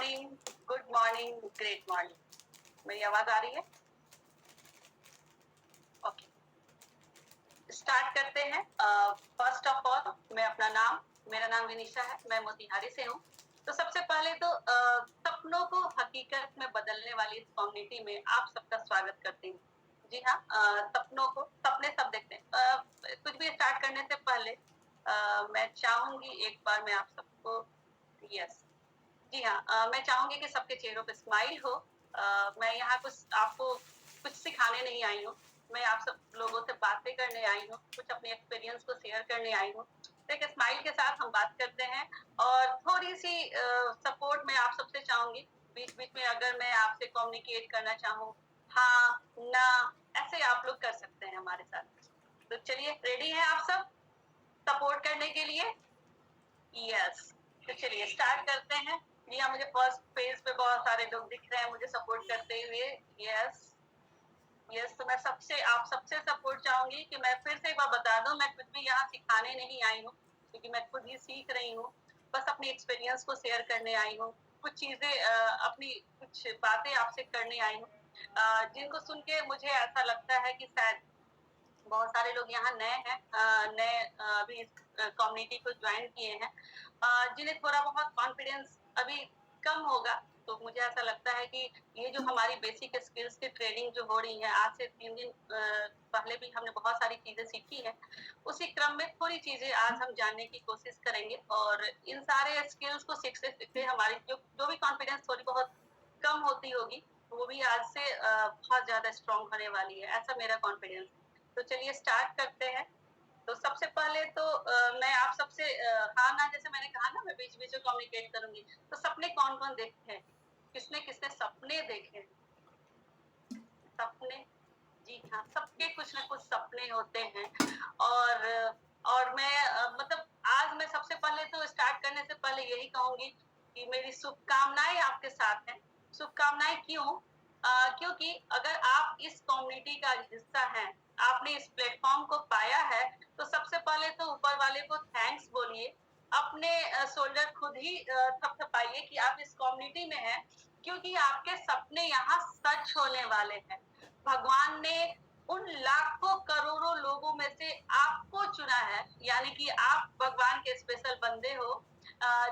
Morning, good morning, great morning. मेरी आवाज आ रही है? ओके, स्टार्ट करते हैं। फर्स्ट ऑफ ऑल मेरा नाम विनीशा है, मैं मोतिहारी से हूँ। तो सबसे पहले तो सपनों को हकीकत में बदलने वाली इस कम्युनिटी में आप सबका स्वागत करती हूँ। जी हाँ, सपने सब देखते हैं। कुछ भी स्टार्ट करने से पहले मैं चाहूंगी एक बार मैं आप सबको, यस, जी हाँ, मैं चाहूंगी कि सबके चेहरों पे स्माइल हो। मैं यहाँ आपको कुछ सिखाने नहीं आई हूँ। मैं आप सब लोगों से बातें करने आई हूँ, कुछ अपने एक्सपीरियंस को शेयर करने आई हूँ। तो एक स्माइल के साथ हम बात करते हैं और थोड़ी सी सपोर्ट मैं आप सबसे चाहूंगी। बीच बीच में अगर मैं आपसे कम्युनिकेट करना चाहूँ, हाँ, ना, ऐसे आप लोग कर सकते हैं हमारे साथ। तो चलिए, रेडी हैं आप सब सपोर्ट करने के लिए? यस। तो चलिए स्टार्ट करते हैं। यहाँ मुझे फर्स्ट पेज पे बहुत सारे लोग दिख रहे हैं मुझे सपोर्ट करते हुए। Yes, yes. तो मैं आप सबसे सपोर्ट चाहूंगी कि मैं फिर से एक बार बता दूं, मैं कुछ भी यहाँ सिखाने नहीं आई हूँ, क्योंकि मैं खुद ही सीख रही हूँ। बस अपनी एक्सपीरियंस को शेयर करने आई हूँ, कुछ चीजें अपनी कुछ बातें आपसे करने आई हूँ, जिनको सुन के मुझे ऐसा लगता है कि शायद बहुत सारे लोग यहाँ नए हैं, अभी इस कम्युनिटी को ज्वाइन किए हैं, जिन्हें थोड़ा बहुत कॉन्फिडेंस अभी कम होगा। तो मुझे ऐसा लगता है कि ये जो हमारी बेसिक स्किल्स की ट्रेनिंग जो हो रही है, आज से 3 दिन पहले भी हमने बहुत सारी चीजें सीखी है। उसी क्रम में थोड़ी चीजें आज हम जानने की कोशिश करेंगे और इन सारे स्किल्स को सीखते सीखते हमारी जो भी कॉन्फिडेंस थोड़ी बहुत कम होती होगी, वो भी आज से बहुत ज्यादा स्ट्रांग होने वाली है, ऐसा मेरा कॉन्फिडेंस है। तो चलिए स्टार्ट करते हैं। तो सबसे पहले तो मैं आप सबसे हाँ ना, जैसे मैंने कहा ना, मैं बीच बीच में कम्युनिकेट करूंगी। तो सपने कौन कौन देखते हैं? किसने किसने सपने देखे हैं? सपने, जी हाँ, सबके कुछ ना कुछ सपने होते हैं। और मैं मतलब आज मैं सबसे पहले तो स्टार्ट करने से पहले यही कहूंगी कि मेरी शुभकामनाएं आपके साथ हैं। शुभकामनाएं क्यों? क्योंकि अगर आप इस कम्युनिटी का हिस्सा हैं, आपने इस प्लेटफॉर्म को पाया है, तो सबसे पहले तो ऊपर वाले को थैंक्स बोलिए। अपने शोल्डर खुद ही थपथपाइए कि आप इस कम्युनिटी में हैं, क्योंकि आपके सपने यहाँ सच होने वाले हैं। भगवान ने उन लाखों करोड़ों लोगों में से आपको चुना है, यानी कि आप भगवान के स्पेशल बंदे हो,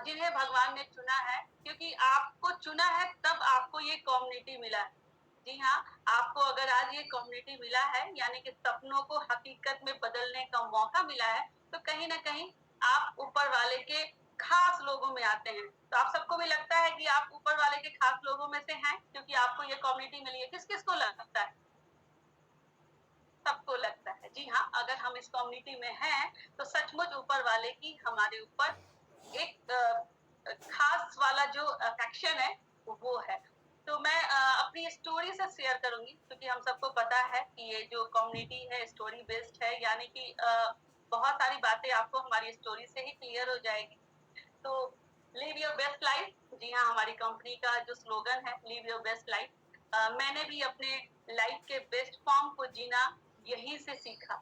जिन्हें भगवान ने चुना है। क्योंकि आपको चुना है तब आपको ये कम्युनिटी मिला है। जी हाँ, आपको अगर आज ये कम्युनिटी मिला है, यानी कि सपनों को हकीकत में बदलने का मौका मिला है, तो कहीं ना कहीं आप ऊपर वाले के खास लोगों में आते हैं। तो आप सबको भी लगता है कि आप ऊपर वाले के खास लोगों में से हैं, क्योंकि आपको ये कम्युनिटी मिली है। किस किस को लगता है? सबको लगता है। जी हाँ, अगर हम इस कम्युनिटी में हैं, तो सचमुच ऊपर वाले की हमारे ऊपर एक खास वाला जो अफेक्शन है, वो है। तो मैं अपनी स्टोरी से शेयर करूंगी, क्योंकि हम सबको पता है कि ये जो कम्युनिटी है स्टोरी बेस्ड है, यानी कि बहुत सारी बातें आपको हमारी स्टोरी से ही क्लियर हो जाएगी। तो लिव योर बेस्ट लाइफ, जी हाँ, हमारी कंपनी का जो स्लोगन है लिव योर बेस्ट लाइफ। मैंने भी अपने लाइफ के बेस्ट फॉर्म को जीना यहीं से सीखा।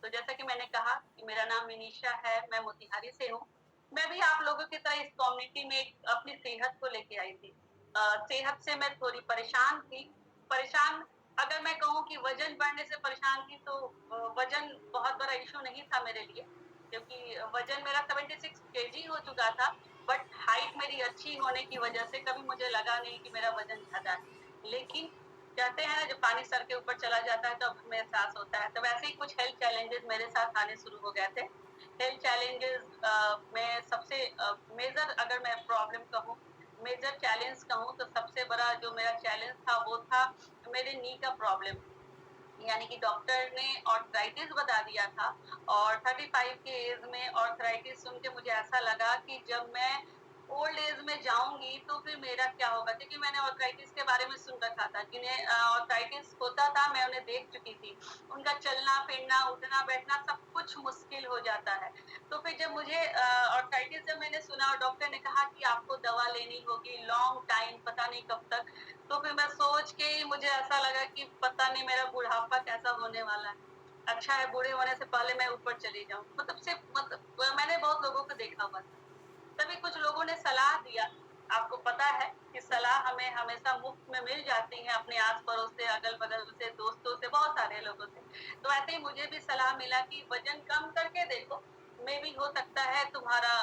तो जैसा कि मैंने कहा कि मेरा नाम विनीशा है, मैं मोतिहारी से हूँ। मैं भी आप लोगों की तरह इस कम्युनिटी में अपनी सेहत को लेके आई थी। सेहत से मैं थोड़ी परेशान थी। परेशान, अगर मैं कहूँ कि वजन बढ़ने से परेशान थी, तो वजन बहुत बड़ा इशू नहीं था मेरे लिए, क्योंकि वजन मेरा 76 केजी हो चुका था। बट हाइट मेरी अच्छी होने की वजह से कभी मुझे लगा नहीं कि मेरा वजन ज्यादा है। लेकिन कहते हैं ना, जब पानी सर के ऊपर चला जाता है तो अब हमें एहसास होता है। तो वैसे ही कुछ हेल्थ चैलेंजेस मेरे साथ आने शुरू हो गए थे। हेल्थ चैलेंजेस में सबसे मेजर, अगर मैं प्रॉब्लम कहूँ, मेजर चैलेंज कहूँ, तो सबसे बड़ा जो मेरा चैलेंज था वो था मेरे नी का प्रॉब्लम। यानी कि डॉक्टर ने ऑर्थराइटिस बता दिया था, और 35 के एज में ऑर्थराइटिस सुन के मुझे ऐसा लगा कि जब मैं ओल्ड एज में जाऊंगी तो फिर मेरा क्या होगा। क्योंकि मैंने ऑर्थराइटिस के बारे में सुन रखा था, जिन्हें ऑर्थराइटिस होता था, मैं उन्हें देख चुकी थी। उनका चलना फिरना उठना बैठना सब कुछ मुश्किल हो जाता है। तो फिर जब मुझे ऑर्थराइटिस, जब मैंने सुना और डॉक्टर ने कहा कि आपको दवा लेनी होगी लॉन्ग टाइम, पता नहीं कब तक, तो फिर मैं सोच के ही मुझे ऐसा लगा कि पता नहीं मेरा बुढ़ापा कैसा होने वाला है। अच्छा है बूढ़े होने से पहले मैं ऊपर चली जाऊं। मतलब सिर्फ, मतलब मैंने बहुत लोगों को देखा हुआ था। तभी कुछ लोगों ने सलाह दिया आपको पता है कि सलाह हमें हमेशा मुफ्त में मिल जाती है अपने आस-पड़ोस से, अगल-बगल से, दोस्तों से, बहुत सारे लोगों से। तो ऐसे ही मुझे भी सलाह मिला कि वज़न कम करके देखो, मेबी हो सकता है तुम्हारा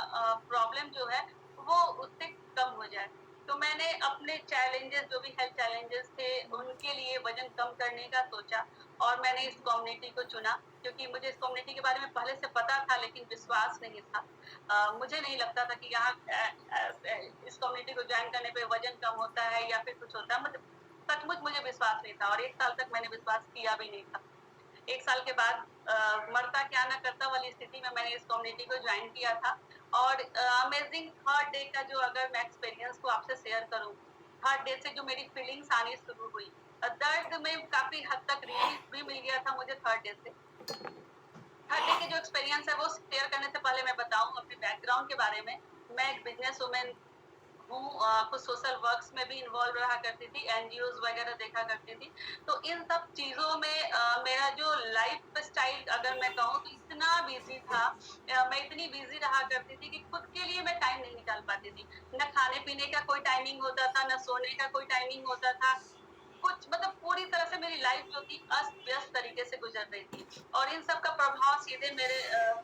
प्रॉब्लम जो है वो उससे कम हो जाए। तो मैंने अपने चैलेंजेस जो भी हेल्थ चैलेंजेस थे, उनके लिए वज़न कम करने का सोचा और मैंने इस कम्युनिटी को चुना क्योंकि मुझे इस कम्युनिटी के बारे में पहले से पता था लेकिन विश्वास नहीं था। मुझे नहीं लगता था कि यहाँ इस कम्युनिटी को जॉइन करने पे वज़न कम होता है या फिर कुछ होता है। मतलब सचमुच मुझे विश्वास नहीं था और 1 साल तक मैंने विश्वास किया भी नहीं था। 1 साल के बाद मरता क्या ना करता वाली स्थिति में मैंने इस कम्युनिटी को जॉइन किया था और अमेजिंग थर्ड डे का जो अगर मैं एक्सपीरियंस को आपसे शेयर करूँ, थर्ड डे से जो मेरी फीलिंग्स आनी शुरू हुई। दर्द में काफ़ी हद तक रिलीफ भी मिल गया था मुझे थर्ड डे से। थर्ड डे की जो एक्सपीरियंस है वो शेयर करने से पहले मैं बताऊँ अपने बैकग्राउंड के बारे में। मैं एक बिज़नेस वुमन हूँ, कुछ सोशल वर्क्स में भी इन्वॉल्व रहा करती थी, एनजीओज़ वगैरह देखा करती थी। तो इन सब चीज़ों में मेरा जो लाइफ़स्टाइल अगर मैं कहूँ तो इतना बिज़ी था, मैं इतनी बिज़ी रहा करती थी कि खुद के लिए मैं टाइम नहीं निकाल पाती थी। ना खाने-पीने का कोई टाइमिंग होता था, ना सोने का कोई टाइमिंग होता था। कुछ मतलब पूरी तरह से मेरी लाइफ जो थी अस्त-व्यस्त तरीके से गुज़र रही थी और इन सब का प्रभाव सीधे मेरे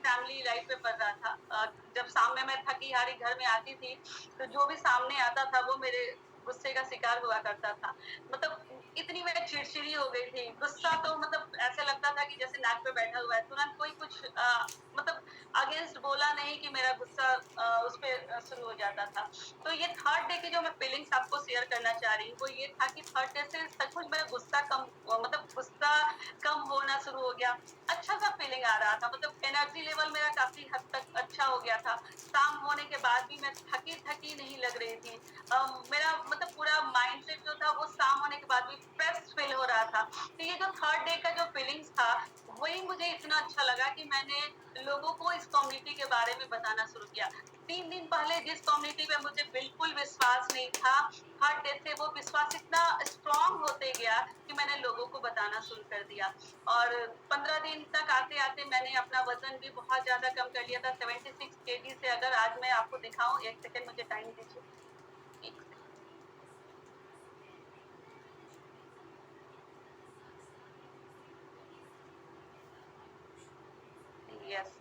फैमिली लाइफ पे पड़ रहा था। जब शाम में मैं थकी-हारी घर में आती थी, तो जो भी सामने आता था वो मेरे गुस्से का शिकार हुआ करता था। मतलब इतनी मैं चिड़चिड़ी हो गई थी, गुस्सा तो मतलब ऐसे लगता था कि जैसे नाक पे बैठा हुआ है, तुरंत कोई कुछ मतलब अगेंस्ट बोला नहीं कि मेरा गुस्सा उस पे शुरू हो जाता था। तो ये थर्ड डे की जो मैं फीलिंग्स आपको शेयर करना चाह रही हूँ, वो ये था कि थर्ड डे से सचमुच मेरा गुस्सा कम मतलब गुस्सा कम होना शुरू हो गया। अच्छा-सा फीलिंग आ रहा था, मतलब एनर्जी लेवल मेरा काफ़ी हद तक अच्छा हो गया था। शाम होने के बाद भी मैं थकी-थकी नहीं लग रही थी। मेरा मतलब पूरा माइंडसेट जो था वो शाम होने के बाद भी फ्रेश फील हो रहा था। तो ये जो थर्ड डे का जो फीलिंग्स था, वही मुझे इतना अच्छा लगा कि मैंने लोगों को इस कम्युनिटी के बारे में बताना शुरू किया। 3 दिन पहले जिस कम्युनिटी पे मुझे बिल्कुल विश्वास नहीं था, थर्ड डे से वो विश्वास इतना स्ट्रॉन्ग होते गया कि मैंने लोगों को बताना शुरू कर दिया। और 15 दिन तक आते-आते मैंने अपना वज़न भी बहुत ज़्यादा कम कर लिया था, 76 केजी से अगर आज मैं आपको दिखाऊँ, 1 सेकंड मुझे टाइम दीजिए। 1 सेकंड। यस।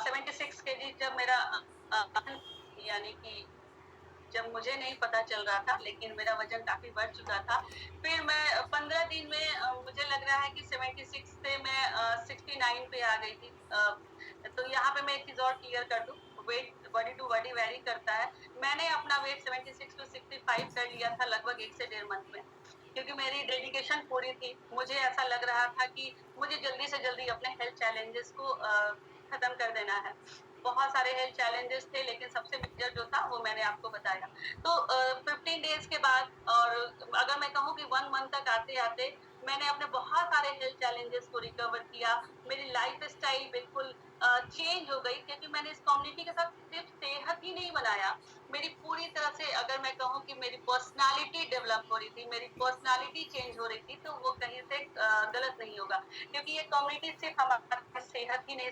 76 केजी जब मेरा यानी कि जब मुझे नहीं पता चल रहा था, लेकिन मेरा वज़न काफ़ी बढ़ चुका था। फिर मैं 15 दिन में मुझे लग रहा है कि 76 से मैं 69 पे आ गई थी। तो यहाँ पे मैं एक चीज़ और क्लियर कर दूँ, weight body to body vary करता है। मैंने अपना वेट 76 टू 65 कर लिया था लगभग 1 से डेढ़ मंथ में, क्योंकि मेरी डेडिकेशन पूरी थी। मुझे ऐसा लग रहा था कि मुझे जल्दी से जल्दी अपने हेल्थ चैलेंजेस को खत्म कर देना है। बहुत सारे हेल्थ चैलेंजेस थे लेकिन सबसे मेजर जो था वो मैंने आपको बताया। तो 15 डेज़ के बाद और अगर मैं कहूँ कि 1 मंथ तक आते-आते मैंने अपने बहुत सारे हेल्थ चैलेंजेस को रिकवर किया। मेरी लाइफ़स्टाइल बिल्कुल चेंज हो गई क्योंकि मैंने इस कम्युनिटी के साथ सिर्फ़ सेहत ही नहीं बनाया, मेरी पूरी तरह से अगर मैं कहूँ कि मेरी पर्सनैलिटी डेवलप हो रही थी, मेरी पर्सनैलिटी चेंज हो रही थी, तो वो कहीं से गलत नहीं होगा। क्योंकि ये कम्युनिटी सिर्फ़ हमारी सेहत ही नहीं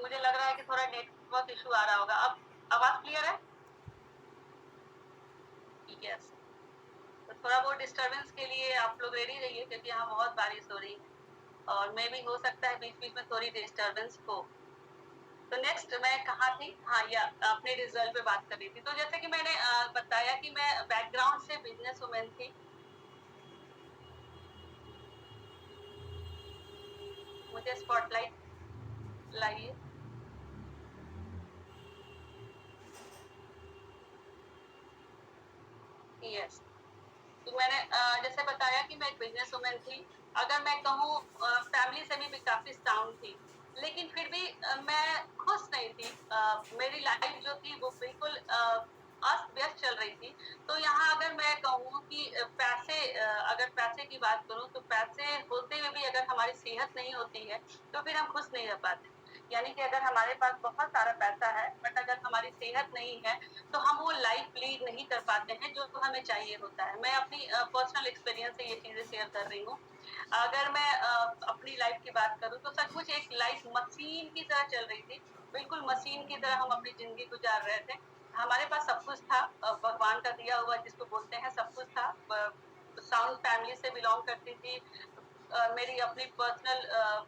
मुझे लग रहा है कि थोड़ा नेटवर्क इश्यू आ रहा होगा। अब आवाज़ क्लियर है? यस। तो थोड़ा बहुत डिस्टर्बेंस के लिए आप लोग रेडी रहिए क्योंकि यहाँ बहुत बारिश हो रही है और मेबी हो सकता है बीच-बीच में थोड़ी डिस्टर्बेंस हो। तो नेक्स्ट मैं कहाँ थी? हाँ, या अपने रिज़ल्ट पे बात कर रही थी। तो जैसे कि मैंने बताया कि मैं बैकग्राउंड से बिज़नेस वुमन थी। मुझे स्पॉटलाइट लाइए। यस। तो मैंने जैसे बताया कि मैं एक बिज़नेस वुमन थी। अगर मैं कहूँ फैमिली से भी काफ़ी साउंड थी। लेकिन फिर भी मैं खुश नहीं थी। मेरी लाइफ़ जो थी वो बिल्कुल अस्त-व्यस्त चल रही थी। तो यहाँ अगर मैं कहूँ कि पैसे अगर पैसे की बात करूँ तो पैसे होते हुए भी अगर हमारी सेहत नहीं होती है, तो फिर हम खुश नहीं रह पाते। यानी कि अगर हमारे पास बहुत सारा पैसा है, बट अगर हमारी सेहत नहीं है, तो हम वो लाइफ़ लीड नहीं कर पाते हैं जो हमें चाहिए होता है। मैं अपनी पर्सनल एक्सपीरियंस से ये चीज़ें शेयर कर रही हूँ। अगर मैं अपनी लाइफ की बात करूँ तो सचमुच एक लाइफ मशीन की तरह चल रही थी। बिल्कुल मशीन की तरह हम अपनी ज़िंदगी गुज़ार रहे थे। हमारे पास सब कुछ था, भगवान का दिया हुआ जिसको बोलते हैं सब कुछ था। साउंड फैमिली से बिलॉन्ग करती थी। मेरी अपनी पर्सनल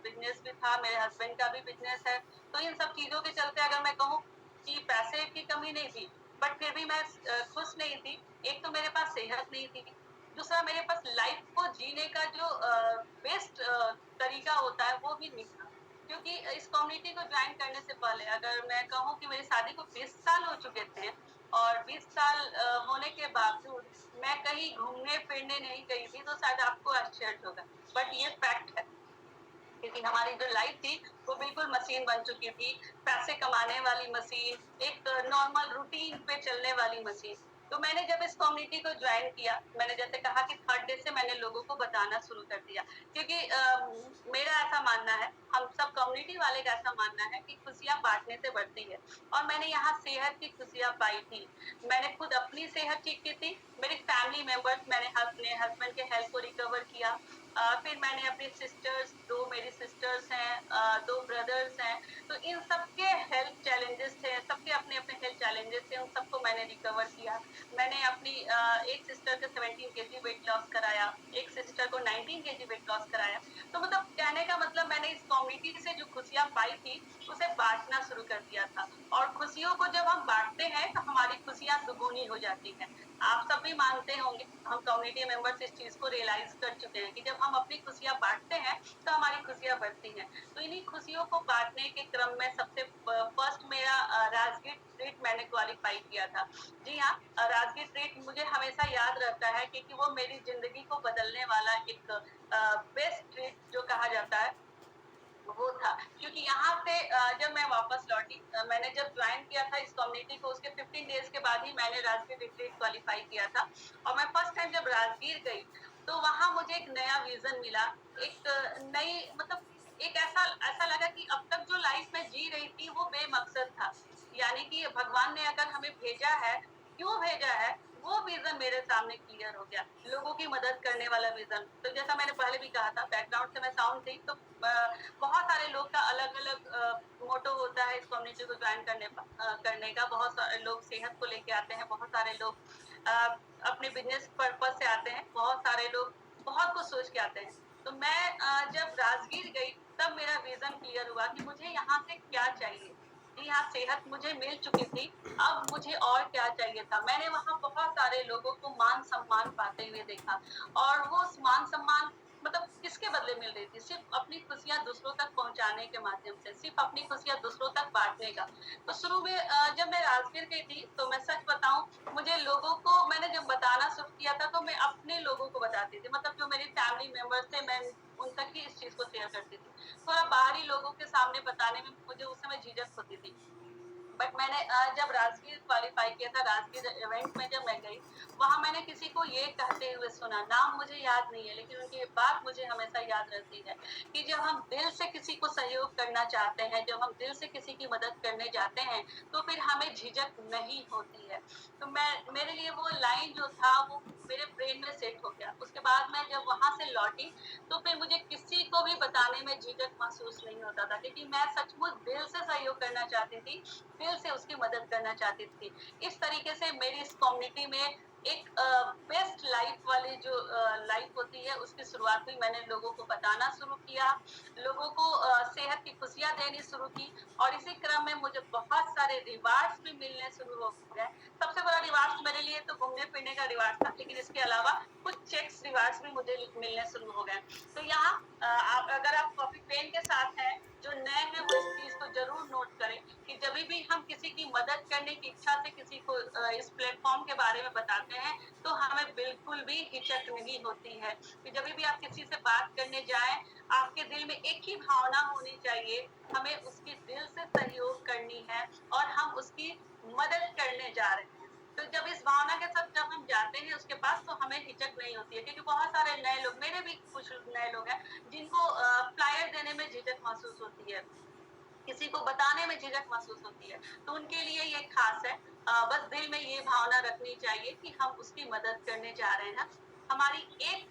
बिज़नेस भी था, मेरे हस्बैंड का भी बिज़नेस है। तो इन सब चीज़ों के चलते अगर मैं कहूँ कि पैसे की कमी नहीं थी, बट फिर भी मैं खुश नहीं थी। एक तो मेरे पास सेहत नहीं थी, दूसरा मेरे पास लाइफ को जीने का जो बेस्ट तरीका होता है वो भी नहीं था। क्योंकि इस कम्युनिटी को ज्वाइन करने से पहले अगर मैं कहूँ कि मेरी शादी को 20 साल हो चुके थे और 20 साल होने के बावजूद मैं कहीं घूमने-फिरने नहीं गई थी, तो शायद आपको आश्चर्य होगा। बट ये फैक्ट है। क्योंकि हमारी जो लाइफ थी वो बिल्कुल मशीन बन चुकी थी, पैसे कमाने वाली मशीन, एक नॉर्मल रूटीन पे चलने वाली मशीन। तो मैंने जब इस कम्युनिटी को ज्वाइन किया, मैंने जैसे कहा कि थर्ड डे से मैंने लोगों को बताना शुरू कर दिया। क्योंकि मेरा ऐसा मानना है, हम सब कम्युनिटी वाले का ऐसा मानना है कि खुशियाँ बाँटने से बढ़ती है और मैंने यहाँ सेहत की खुशियाँ पाई थी। मैंने खुद अपनी सेहत ठीक की थी, मेरी फैमिली मेंबर्स मैंने अपने हस्बैंड के हेल्थ को रिकवर किया। फिर मैंने अपनी सिस्टर्स 2 मेरी सिस्टर्स हैं, 2 ब्रदर्स हैं, तो इन सबके हेल्थ चैलेंजेस थे, सबके अपने-अपने हेल्थ चैलेंजेस थे, उन सबको मैंने रिकवर किया। मैंने अपनी एक सिस्टर का 17 केजी वेट लॉस कराया, एक सिस्टर को 19 केजी वेट लॉस कराया। तो मतलब कहने का मतलब मैंने इस कम्युनिटी से जो खुशियाँ पाई थी, उसे बाँटना शुरू कर दिया था और खुशियों को जब हम बाँटते हैं, तो हमारी खुशियाँ दुगुनी हो जाती हैं। आप सब भी मानते होंगे, हम कम्युनिटी मेंबर्स इस चीज़ को रियलाइज़ कर चुके हैं कि जब हम अपनी खुशियाँ बाँटते हैं, तो हमारी खुशियाँ बढ़ती हैं। तो इन्हीं खुशियों को बाँटने के क्रम में सबसे फर्स्ट मेरा राजगीर ट्रीट मैंने क्वालीफाई किया था। जी हाँ, राजगीर ट्रीट मुझे हमेशा याद रहता है क्योंकि वो मेरी ज़िंदगी को बदलने वाला एक बेस्ट ट्रीट जो कहा जाता है, वो था। क्योंकि यहाँ से जब मैं वापस लौटी, मैंने जब ज्वाइन किया था इस कम्युनिटी को उसके 15 डेज़ के बाद ही मैंने राजगीर रिट्रीट क्वालीफाई किया था और मैं फर्स्ट टाइम जब राजगीर गई, तो वहाँ मुझे एक नया विज़न मिला, एक नई मतलब एक ऐसा ऐसा लगा कि अब तक जो लाइफ़ मैं जी रही थी वो बेमकसद था। यानी कि भगवान ने अगर हमें भेजा है, क्यों भेजा है, वो विज़न मेरे सामने क्लियर हो गया। लोगों की मदद करने वाला विज़न। तो जैसा मैंने पहले भी कहा था बैकग्राउंड से मैं साउंड थी, तो बहुत सारे लोग का अलग-अलग मोटो होता है इस कम्युनिटी को ज्वाइन करने का। बहुत सारे लोग सेहत को लेके आते हैं, बहुत सारे लोग अ, अपने बिज़नेस पर्पज़ से आते हैं, बहुत सारे लोग बहुत कुछ सोच के आते हैं। तो मैं जब राजगीर गई तब मेरा विज़न क्लियर हुआ कि मुझे यहाँ से क्या चाहिए। जी हाँ, सेहत मुझे मिल चुकी थी, अब मुझे और क्या चाहिए था। मैंने वहाँ बहुत सारे लोगों को मान-सम्मान पाते हुए देखा और वो उस मान-सम्मान मतलब किसके बदले मिल रही थी? सिर्फ़ अपनी खुशियाँ दूसरों तक पहुँचाने के माध्यम से, सिर्फ़ अपनी खुशियाँ दूसरों तक बाँटने का। तो शुरू में जब मैं राजगीर गई थी, तो मैं सच बताऊँ, मुझे लोगों को मैंने जब बताना शुरू किया था, तो मैं अपने लोगों को बताती थी। मतलब जो मेरी फैमिली मेंबर्स थे, मैं उन तक ही इस चीज़ को शेयर करती थी। थोड़ा बाहरी लोगों के सामने बताने में मुझे उस समय झिझक होती थी। बट मैंने जब राजगीर क्वालीफाई किया था, राजगीर इवेंट में जब मैं गई, वहाँ मैंने किसी को ये कहते हुए सुना, नाम मुझे याद नहीं है, लेकिन उनकी बात मुझे हमेशा याद रहती है कि जब हम दिल से किसी को सहयोग करना चाहते हैं, जब हम दिल से किसी की मदद करने जाते हैं, तो फिर हमें झिझक नहीं होती है। तो मेरे लिए वो लाइन जो था, वो मेरे ब्रेन में सेट हो गया। उसके बाद मैं जब वहाँ से लौटी, तो फिर मुझे किसी को भी बताने में झिझक महसूस नहीं होता था क्योंकि मैं सचमुच दिल से सहयोग करना चाहती थी, दिल से उसकी मदद करना चाहती थी। इस तरीके से मेरी इस कम्युनिटी में एक बेस्ट लाइफ वाली जो लाइफ होती है उसकी शुरुआत हुई। मैंने लोगों को बताना शुरू किया, लोगों को सेहत की खुशियाँ देनी शुरू की और इसी क्रम में मुझे बहुत सारे रिवार्ड्स भी मिलने शुरू हो गए। सबसे बड़ा रिवार्ड्स मेरे लिए तो घूमने-फिरने का रिवार्ड था, लेकिन इसके अलावा कुछ चेक्स रिवार्ड्स भी मुझे मिलने शुरू हो गए। तो यहाँ आप अगर आप कॉपी पेन के साथ हैं, जो नए हैं वो इस चीज़ को ज़रूर नोट करें कि जभी भी हम किसी की मदद करने की इच्छा से किसी को इस प्लेटफ़ॉर्म के बारे में बताते हैं, तो हमें बिल्कुल भी हिचक नहीं होती है। कि जभी भी आप किसी से बात करने जाएँ, आपके दिल में एक ही भावना होनी चाहिए, हमें उसके दिल से सहयोग करनी है और हम उसकी मदद करने जा रहे हैं। तो जब इस भावना के साथ जब हम जाते हैं उसके पास, तो हमें हिचक नहीं होती है क्योंकि बहुत सारे नए लोग मेरे भी कुछ नए लोग हैं, जिनको फ्लायर देने में झिझक महसूस होती है। किसी को बताने में झिझक महसूस होती है, तो उनके लिए ये खास है। बस दिल में ये भावना रखनी चाहिए कि हम उसकी मदद करने जा रहे हैं। हमारी एक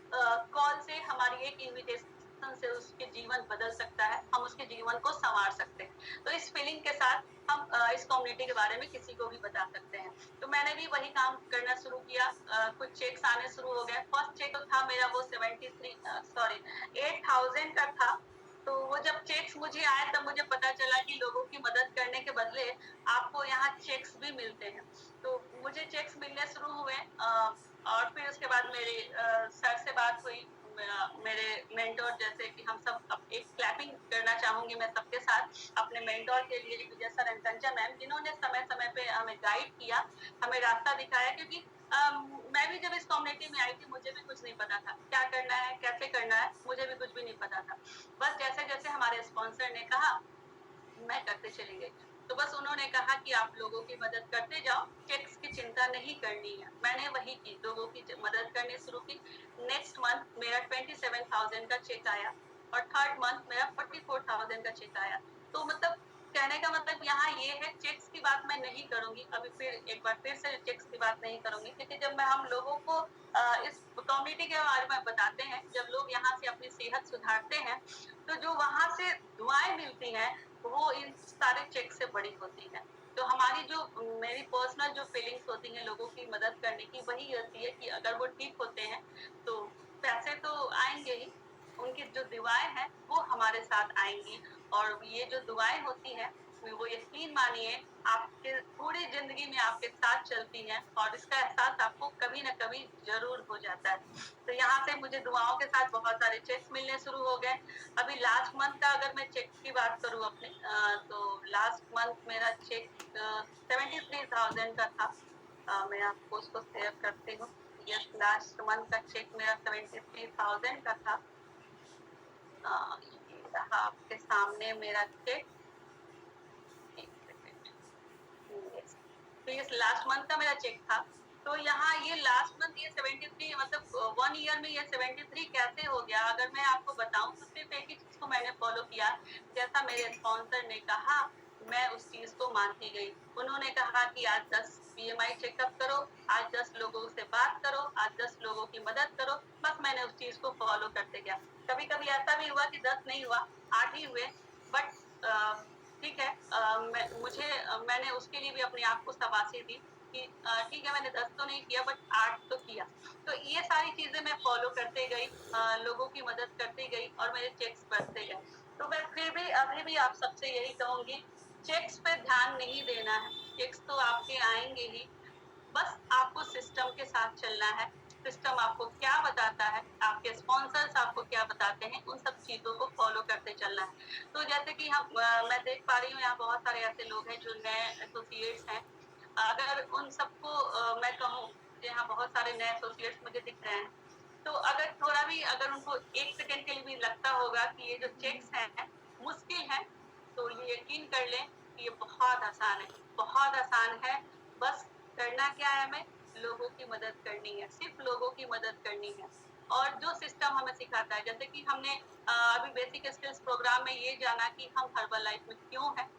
कॉल से, हमारी एक इन्विटेशन से उसके जीवन बदल सकता है, हम उसके जीवन को सँवार सकते हैं। तो इस फीलिंग के साथ हम इस कम्युनिटी के बारे में किसी को भी बता सकते हैं। तो मैंने भी वही काम करना शुरू किया। कुछ चेक्स आने शुरू हो गए। फर्स्ट चेक तो था मेरा वो 8,000 का था। तो वो जब चेक्स मुझे आए तब मुझे पता चला कि लोगों की मदद करने के बदले आपको यहाँ चेक्स भी मिलते हैं। तो मुझे चेक्स मिलने शुरू हुए और फिर उसके बाद मेरे सर से बात हुई। मेरे मेंटर, जैसे कि हम सब एक क्लैपिंग करना चाहूंगी मैं सबके साथ अपने मेंटर के लिए, विजय सर एंड कंचन मैम, जिन्होंने समय समय पे हमें गाइड किया, हमें रास्ता दिखाया। क्योंकि मैं भी जब इस कम्युनिटी में आई थी मुझे भी कुछ नहीं पता था क्या करना है, कैसे करना है, मुझे भी कुछ भी नहीं पता था। बस जैसे जैसे हमारे स्पॉन्सर ने कहा मैं करते चली गई। तो बस उन्होंने कहा कि आप लोगों की मदद करते जाओ, चेक्स की चिंता नहीं करनी है। मैंने वही की, लोगों की मदद करनी शुरू की। नेक्स्ट मंथ मेरा 27,000 का चेक आया और थर्ड मंथ मेरा 44,000 का चेक आया। तो मतलब कहने का मतलब यहाँ ये है, चेक्स की बात मैं नहीं करूंगी अभी, फिर एक बार फिर से चेक्स की बात नहीं करूंगी, क्योंकि जब मैं हम लोगों को इस कम्युनिटी के बारे में बताते हैं, जब लोग यहाँ से अपनी सेहत सुधारते हैं, तो जो वहां से दुआएं मिलती हैं वो इन सारे चेक से बड़ी होती है। तो हमारी जो मेरी पर्सनल जो फीलिंग्स होती हैं लोगों की मदद करने की, वही होती है कि अगर वो ठीक होते हैं तो पैसे तो आएंगे ही, उनकी जो दुआएं हैं वो हमारे साथ आएंगी। और ये जो दुआएं होती हैं वो यकीन मानिए आपके पूरी जिंदगी में आपके साथ चलती हैं, और इसका एहसास आपको कभी ना कभी जरूर हो जाता है। तो यहाँ से मुझे दुआओं के साथ बहुत सारे चेक्स मिलने शुरू हो गए। अभी लास्ट मंथ का अगर मैं चेक की बात करूँ अपने, तो लास्ट मंथ मेरा चेक 73,000 का था। मैं आपको उसको शेयर करती हूँ। यस, लास्ट मंथ का चेक मेरा 73,000 का था। ये रहा आपके सामने मेरा चेक। एक सेकंड। यस, तो ये लास्ट मंथ का मेरा चेक था। तो यहाँ ये लास्ट मंथ ये 73, मतलब 1 ईयर में ये 73 कैसे हो गया? अगर मैं आपको बताऊं तो सिर्फ एक ही चीज को मैंने फॉलो किया। जैसा मेरे स्पॉन्सर ने कहा मैं उस चीज को मानती गई। उन्होंने कहा कि आज 10 बीएमआई चेकअप करो, आज 10 लोगों से बात करो, आज 10 लोगों की मदद करो। बस मैंने उस चीज को फॉलो करते गया। कभी कभी ऐसा भी हुआ कि 10 नहीं हुआ, 8 ही हुए। बट ठीक है, मैंने उसके लिए भी अपने आप को शाबाशी दी कि ठीक है, मैंने 10 तो नहीं किया बट 8 तो किया। तो ये सारी चीजें मैं फॉलो करते गई, लोगों की मदद करती गई और मेरे चेक्स बढ़ते गए। तो मैं फिर भी अभी भी आप सबसे यही कहूंगी, चेक्स पे ध्यान नहीं देना है। चेक्स तो आपके आएंगे ही, बस आपको सिस्टम के साथ चलना है। सिस्टम आपको क्या बताता है, आपके स्पॉन्सर्स आपको क्या बताते हैं, उन सब चीजों को फॉलो करते चलना है। तो जैसे कि मैं देख पा रही हूँ यहाँ बहुत सारे ऐसे लोग हैं जो नए एसोसिएट्स हैं। अगर उन सबको मैं कहूँ, यहाँ बहुत सारे नए एसोसिएट्स मुझे दिख रहे हैं। तो अगर थोड़ा भी अगर उनको 1 सेकंड के लिए भी लगता होगा कि ये जो चेक्स हैं मुश्किल है, तो ये यकीन कर लें कि ये बहुत आसान है, बहुत आसान है। बस करना क्या है, हमें लोगों की मदद करनी है, सिर्फ लोगों की मदद करनी है। और जो सिस्टम हमें सिखाता है, जैसे कि हमने अभी बेसिक स्किल्स प्रोग्राम में ये जाना कि हम हर्बल लाइफ में क्यों है,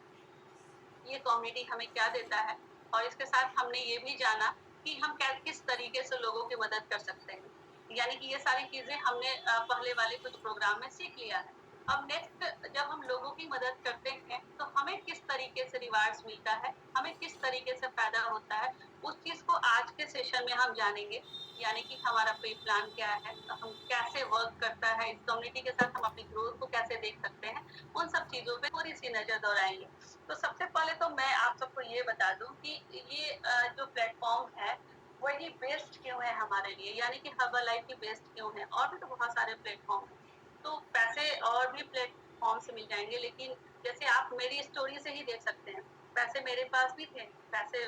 ये कम्युनिटी हमें क्या देता है, और इसके साथ हमने ये भी जाना कि हम किस तरीके से लोगों की मदद कर सकते हैं। यानी कि ये सारी चीजें हमने पहले वाले कुछ प्रोग्राम में सीख लिया है। अब नेक्स्ट जब हम लोगों की मदद करते हैं तो हमें किस तरीके से रिवार्ड्स मिलता है, हमें किस तरीके से फायदा होता है, उस चीज को आज के सेशन में हम जानेंगे। यानी कि हमारा प्री प्लान क्या है, हम कैसे वर्क करता है, इस कम्युनिटी के साथ हम अपनी ग्रोथ को कैसे देख सकते हैं, उन सब चीजों पे थोड़ी सी नजर दौड़ाएंगे। तो सबसे पहले तो मैं आप सबको ये बता दूं कि ये जो प्लेटफॉर्म है वही बेस्ट क्यों है हमारे लिए, यानी कि हर्बल लाइफ की बेस्ट क्यों है। और भी तो बहुत सारे प्लेटफॉर्म हैं, तो पैसे और भी प्लेटफॉर्म से मिल जाएंगे, लेकिन जैसे आप मेरी स्टोरी से ही देख सकते हैं, पैसे मेरे पास भी थे। पैसे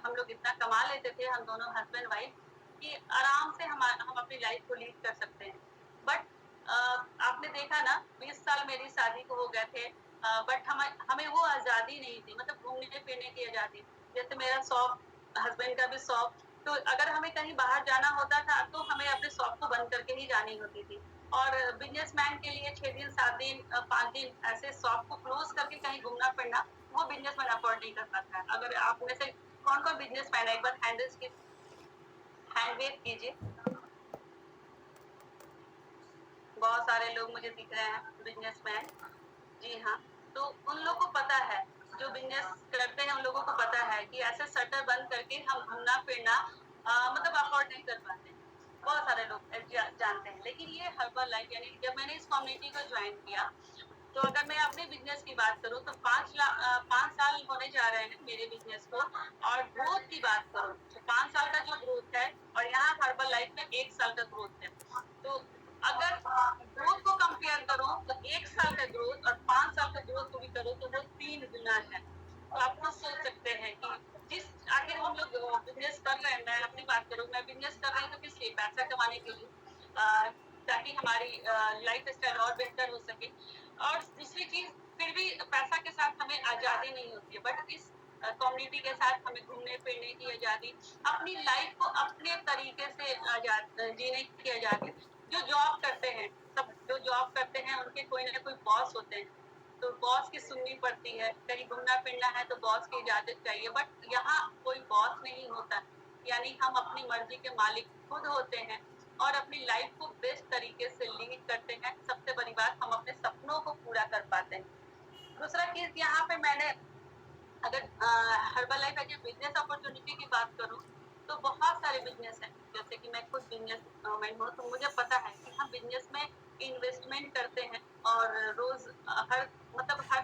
हम लोग इतना कमा लेते थे, हम दोनों हस्बैंड वाइफ, कि आराम से हम अपनी लाइफ को लीड कर सकते हैं। बट आपने देखा ना, 20 साल मेरी शादी को हो गए थे, बट हमें वो आजादी नहीं थी, मतलब घूमने फिरने की आजादी। जैसे मेरा शॉप, हस्बैंड का भी शॉप, तो अगर हमें कहीं बाहर जाना होता था तो हमें अपने शॉप को बंद करके ही जानी होती थी। और बिजनेसमैन के लिए 6 दिन 7 दिन 5 दिन ऐसे शॉप को क्लोज करके कहीं घूमना फिरना, वो बिजनेसमैन अफोर्ड नहीं कर पाता है। अगर आप में से कौन कौन बिजनेसमैन है एक बार हैंड वेव कीजिए। बहुत सारे लोग मुझे दिख रहे हैं बिजनेसमैन। जी हाँ, तो उन लोगों को पता है, जो बिजनेस करते हैं उन लोगों को पता है कि ऐसे शटर बंद करके हम घूमना फिरना मतलब अफोर्ड नहीं कर पाते। बहुत सारे लोग जानते हैं, लेकिन ये हर्बल लाइफ यानी जब मैंने इस कम्युनिटी को ज्वाइन किया, तो अगर मैं अपने बिजनेस की बात करूँ तो 5 साल होने जा रहे हैं मेरे बिजनेस को। और ग्रोथ की बात करूँ तो 5 साल का जो ग्रोथ है और यहाँ हर्बल लाइफ में 1 साल का ग्रोथ है। तो अगर ग्रोथ को कंपेयर करो तो 1 साल का ग्रोथ और 5 साल का ग्रोथ को भी करो तो वो 3 गुना है। तो आप खुद सोच सकते हैं कि जिस आखिर हम लोग बिजनेस कर रहे हैं, मैं अपनी बात करूँ, मैं बिजनेस कर रही हूँ तो किस लिए? पैसा कमाने के लिए, ताकि हमारी लाइफ स्टाइल और बेहतर हो सके। और दूसरी चीज, फिर भी पैसा के साथ हमें आजादी नहीं होती है, बट इस कम्युनिटी के साथ हमें घूमने फिरने की आजादी, अपनी लाइफ को अपने तरीके से जीने की आजादी। जो जॉब करते हैं, सब जो जॉब करते हैं उनके कोई ना कोई बॉस होते हैं, तो बॉस की सुननी पड़ती है। कहीं घूमना फिरना है तो बॉस की इजाजत चाहिए, बट यहाँ कोई बॉस नहीं होता। यानी हम अपनी मर्जी के मालिक खुद होते हैं और अपनी लाइफ को बेस्ट तरीके से लीड करते हैं। सबसे बड़ी बात, हम अपने सपनों को पूरा कर पाते हैं। दूसरा चीज, यहाँ पे मैंने अगर herbal life as a business opportunity की बात करूँ तो बहुत सारे बिजनेस हैं। जैसे कि मैं खुद बिजनेस मैन हूँ, तो मुझे पता है कि हम बिजनेस में इन्वेस्टमेंट करते हैं और रोज हर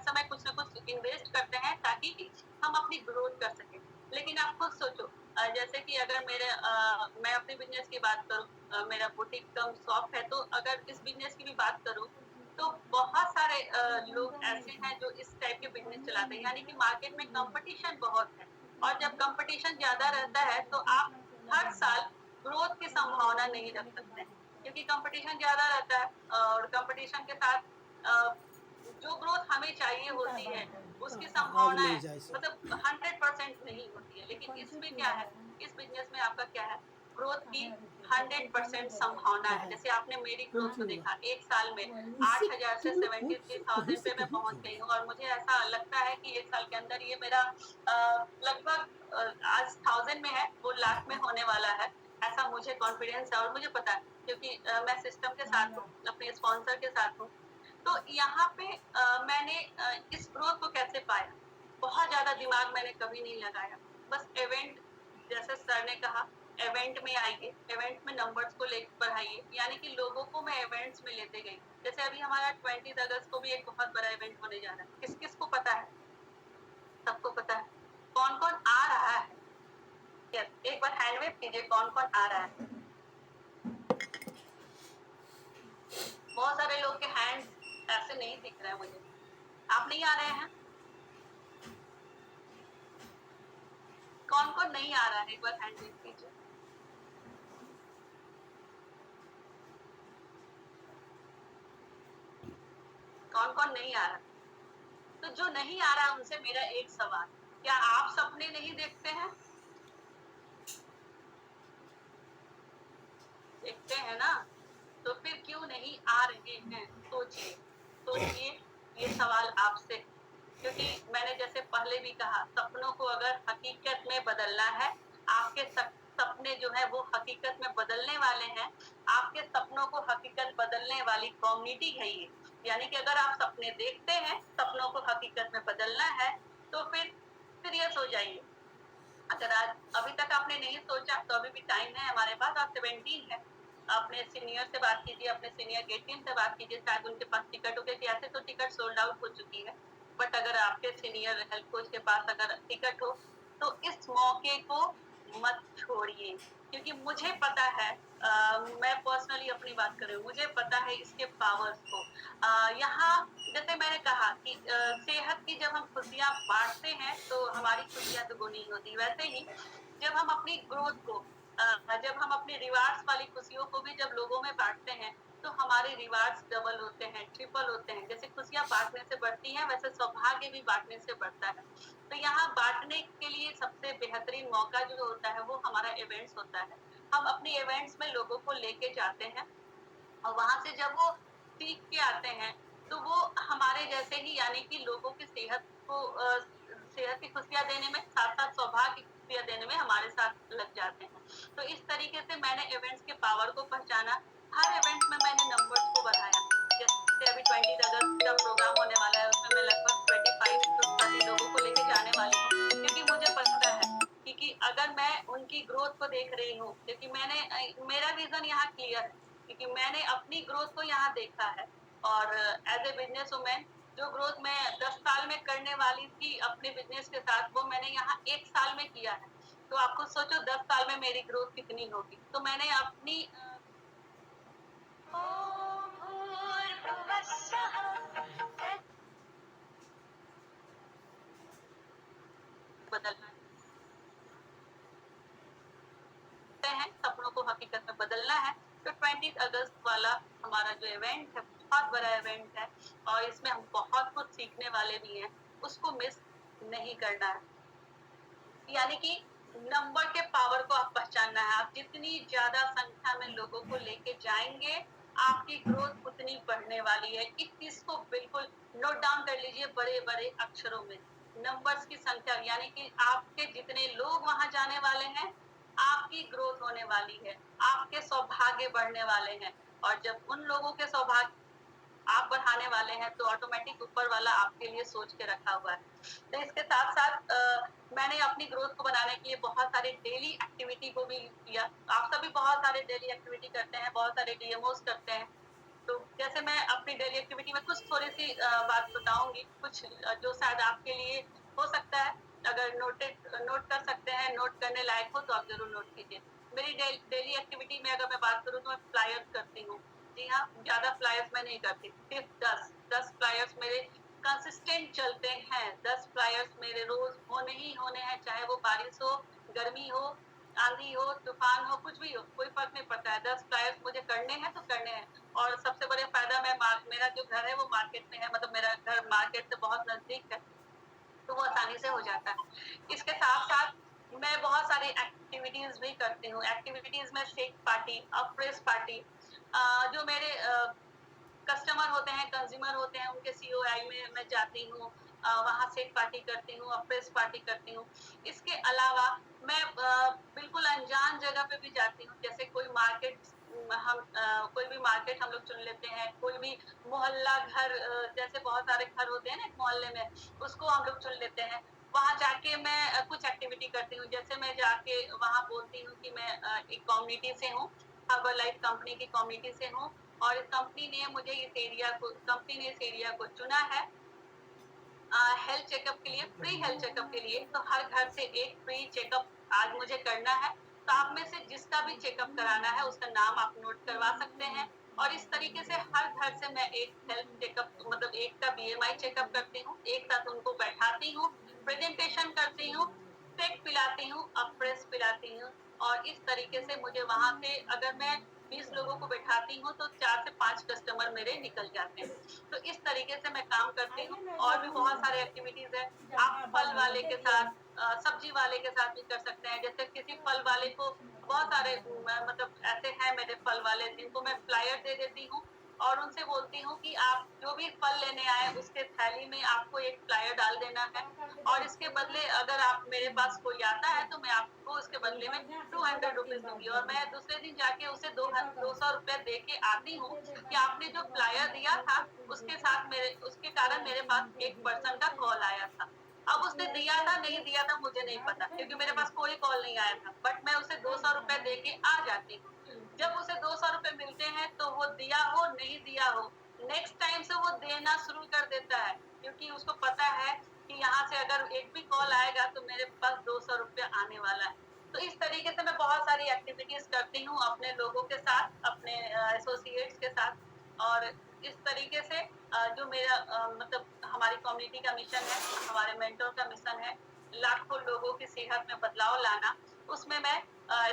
समय कुछ ना कुछ इन्वेस्ट करते हैं ताकि हम अपनी ग्रोथ कर सकें। लेकिन आप खुद सोचो, जैसे कि अगर मैं अपने बिजनेस की बात करूँ, मेरा बुटीक कम शॉप है, तो अगर इस बिजनेस की भी बात करूँ तो बहुत सारे लोग ऐसे हैं जो इस टाइप के बिजनेस चलाते हैं। यानी कि मार्केट में कंपटीशन बहुत है, और जब कंपटीशन ज्यादा रहता है तो आप हर साल ग्रोथ की संभावना नहीं रख सकते, क्योंकि कंपटीशन ज्यादा रहता है और कंपटीशन के साथ जो ग्रोथ हमें चाहिए होती है उसकी संभावना मतलब 100% नहीं होती है। लेकिन इसमें क्या है, इस बिजनेस में आपका क्या है, ग्रोथ की 100% संभावना है। जैसे आपने मेरी ग्रोथ को देखा, 1 साल में 8,000 से 73,000 पे मैं पहुंच गई हूँ, और मुझे ऐसा लगता है कि 1 साल के अंदर ये मेरा लगभग आज 1000 में है, वो लाख में होने वाला है। ऐसा मुझे कॉन्फिडेंस है और मुझे पता है, क्योंकि मैं सिस्टम के साथ हूँ, अपने स्पॉन्सर के साथ हूँ। तो यहाँ पे मैंने इस ग्रोथ को कैसे पाया? बहुत ज्यादा दिमाग मैंने कभी नहीं लगाया। बस इवेंट, जैसे सर ने कहा, इवेंट में आइए, इवेंट में नंबर्स को लेकर बढ़ाइए। यानी कि लोगों को मैं इवेंट्स में लेते गई। जैसे अभी हमारा 20 अगस्त को भी एक बहुत बड़ा इवेंट होने जा रहा है। किस किस को पता है? सबको पता है। कौन कौन आ रहा है? यस, एक बार हैंड वेव कीजिए, कौन कौन आ रहा है? बहुत सारे लोग के हैंड ऐसे नहीं दिख रहे हैं मुझे। आप नहीं आ रहे हैं? कौन कौन नहीं आ रहा है, एक बार हैंड रेज कीजिए। कौन कौन नहीं आ रहा? तो जो नहीं आ रहा उनसे मेरा एक सवाल, क्या आप सपने नहीं देखते हैं? देखते हैं ना, तो फिर क्यों नहीं आ रहे हैं? सोचिए, सोचिए, ये सवाल आपसे। क्योंकि मैंने जैसे पहले भी कहा, सपनों को अगर हकीकत में बदलना है, आपके सपने जो है वो हकीकत में बदलने वाले हैं। आपके सपनों को हकीकत बदलने वाली कम्युनिटी है ये। यानी कि अगर आप सपने देखते हैं, सपनों को हकीकत में बदलना है, तो फिर सीरियस हो जाइए। अगर आज अभी तक आपने नहीं सोचा तो अभी भी टाइम है हमारे पास। आप 17 है, अपने सीनियर से बात कीजिए, अपने सीनियर के टीम से बात कीजिए, शायद उनके पास टिकट हो गई। ऐसे तो टिकट सोल्ड आउट हो चुकी है, बट अगर आपके सीनियर हेल्थ कोच के पास अगर टिकट हो तो इस मौके को मत छोड़िए। क्योंकि मुझे पता है, मैं पर्सनली अपनी बात कर रही हूँ, मुझे पता है इसके पावर्स को। यहाँ जैसे मैंने कहा कि सेहत की जब हम खुशियाँ बांटते हैं तो हमारी खुशियाँ दुगुनी होती। वैसे ही जब हम अपनी ग्रोथ को जब हम अपने रिवार्ड्स वाली खुशियों को भी जब लोगों में बांटते हैं तो हमारे रिवार्ड्स डबल होते हैं, ट्रिपल होते हैं। जैसे खुशियाँ बांटने से बढ़ती हैं, वैसे सौभाग्य भी बांटने से बढ़ता है। तो यहाँ बांटने के लिए सबसे बेहतरीन मौका जो होता है वो हमारा इवेंट्स होता है। हम अपने इवेंट्स में लोगों को लेके जाते हैं और वहां से जब वो सीख के आते हैं तो वो हमारे जैसे ही, यानी कि लोगों की सेहत की खुशियां देने में, साथ साथ सौभाग्य रुपया देने में हमारे साथ लग जाते हैं। तो इस तरीके से मैंने इवेंट्स के पावर को पहचाना। हर इवेंट में मैंने नंबर्स को बढ़ाया। जैसे अभी 20 अगस्त का प्रोग्राम होने वाला है, उसमें मैं लगभग 25 टू 30 लोगों को लेके जाने वाली हूँ, क्योंकि मुझे पता है कि अगर मैं उनकी ग्रोथ को देख रही हूँ, क्योंकि मेरा विजन यहाँ क्लियर है, क्योंकि मैंने अपनी ग्रोथ को यहाँ देखा है। और एज ए बिजनेस वुमेन जो ग्रोथ मैं 10 साल में करने वाली थी अपने बिजनेस के साथ, वो मैंने यहाँ 1 साल में किया है। तो आप खुद सोचो 10 साल में मेरी ग्रोथ कितनी होगी। तो मैंने अपनी बदलना हैं, सपनों को हकीकत में बदलना है, तो 20 अगस्त वाला हमारा जो इवेंट है, बहुत बड़ा इवेंट है और इसमें हम बहुत कुछ सीखने वाले भी हैं, उसको मिस नहीं करना है। यानी कि नंबर के पावर को आप पहचानना है। आप जितनी ज़्यादा संख्या में लोगों को लेके जाएँगे, आपकी ग्रोथ उतनी बढ़ने वाली है। इस चीज़ को बिल्कुल नोट डाउन कर लीजिए बड़े-बड़े अक्षरों में। नंबर्स की संख्या यानी कि आपके जितने लोग वहाँ जाने वाले हैं, आपकी ग्रोथ होने वाली है, आपके सौभाग्य बढ़ने वाले हैं और जब उन लोगों के सौभाग्य आप बढ़ाने वाले हैं तो ऑटोमेटिक ऊपर वाला आपके लिए सोच के रखा हुआ है। तो इसके साथ-साथ मैंने अपनी ग्रोथ को बनाने के लिए बहुत सारे डेली एक्टिविटी को भी किया। आप सभी बहुत सारे डेली एक्टिविटी करते हैं, बहुत सारे डीएमओज़ करते हैं। तो जैसे मैं अपनी डेली एक्टिविटी में कुछ थोड़ी-सी बात बताऊँगी, कुछ जो शायद आपके लिए हो सकता है, अगर नोट कर सकते हैं, नोट करने लायक हो तो आप ज़रूर नोट कीजिए। मेरी डेली एक्टिविटी में अगर मैं बात करूँ तो मैं फ्लायर्स करती हूँ। जी हाँ, ज़्यादा फ्लायर्स मैं नहीं करती, सिर्फ 10 फ्लायर्स मेरे कंसिस्टेंट चलते हैं। 10 फ्लायर्स मेरे रोज़ होने ही होने हैं, चाहे वो बारिश हो, गर्मी हो, आंधी हो, तूफान हो, कुछ भी हो, कोई फ़र्क नहीं पड़ता है। 10 फ्लायर्स मुझे करने हैं तो करने हैं। और सबसे बड़े फ़ायदा मेरा जो घर है वो मार्केट में है, मतलब मेरा घर मार्केट से बहुत नज़दीक है, तो वो आसानी से हो जाता है। इसके साथ-साथ मैं बहुत सारी एक्टिविटीज़ भी करती हूँ। एक्टिविटीज़ में शेक पार्टी, अफ्रेश पार्टी जो मेरे कस्टमर होते हैं, कंज्यूमर होते हैं, उनके सीओआई में मैं जाती हूँ। वहाँ सेक पार्टी करती हूँ, अफ्रेश पार्टी करती हूँ। इसके अलावा मैं बिल्कुल अनजान जगह पे भी जाती हूँ, जैसे कोई मार्केट कोई भी मार्केट हम लोग चुन लेते हैं, कोई भी मोहल्ला घर जैसे बहुत सारे घर होते हैं ना एक मोहल्ले में, उसको हम लोग चुन लेते हैं। वहाँ जाके मैं कुछ एक्टिविटी करती हूँ, जैसे मैं जाके वहाँ बोलती हूँ कि मैं एक कम्युनिटी से हूँ, हर्बललाइफ कंपनी की कम्युनिटी से हूँ और इस कंपनी ने इस एरिया को चुना है हेल्थ चेकअप के लिए, फ्री हेल्थ चेकअप के लिए। तो हर घर से एक फ्री चेकअप आज मुझे करना है। तो आप में से जिसका भी चेकअप कराना है, उसका नाम आप नोट करवा सकते हैं और इस तरीके से हर घर से मैं एक हेल्थ चेकअप मतलब एक का बीएमआई चेकअप करती हूँ, एक साथ उनको बैठाती हूँ, प्रेज़ेंटेशन करती हूँ, शेक पिलाती हूँ, अफ्रेश पिलाती हूँ और इस तरीके से मुझे वहाँ से अगर मैं 20 लोगों को बैठाती हूँ, तो 4 से 5 कस्टमर मेरे निकल जाते हैं। तो इस तरीके से मैं काम करती हूँ और भी बहुत सारे एक्टिविटीज है। आप फल वाले के साथ सब्जी वाले के साथ भी कर सकते हैं। जैसे किसी फल वाले को बहुत सारे मतलब ऐसे हैं मेरे फल वाले जिनको मैं फ्लायर दे देती हूँ और उनसे बोलती हूँ कि आप जो भी फल लेने आए उसके थैली में आपको एक फ्लायर डाल देना है और इसके बदले अगर आप मेरे पास कोई आता है तो मैं आपको उसके बदले में 200 रुपीज दूंगी और मैं दूसरे दिन जाके उसे 200 रुपया दे के आती हूँ कि आपने जो फ्लायर दिया था उसके कारण मेरे पास एक पर्सन का कॉल आया था। अब उसने दिया था नहीं दिया था मुझे नहीं पता क्योंकि मेरे पास कोई कॉल नहीं आया था, बट मैं उसे 200 रुपए दे के आ जाती हूँ। जब उसे 200 रुपए मिलते हैं तो वो दिया हो नहीं दिया हो, नेक्स्ट टाइम से वो देना शुरू कर देता है क्योंकि उसको पता है कि यहाँ से अगर एक भी कॉल आएगा तो मेरे पास 200 रुपया आने वाला है। तो इस तरीके से मैं बहुत सारी एक्टिविटीज करती हूँ अपने लोगों के साथ, अपने एसोसिएट्स के साथ और इस तरीके से जो मेरा मतलब हमारी कम्युनिटी का मिशन है, हमारे मेंटर का मिशन है, लाखों लोगों की सेहत में बदलाव लाना, उसमें मैं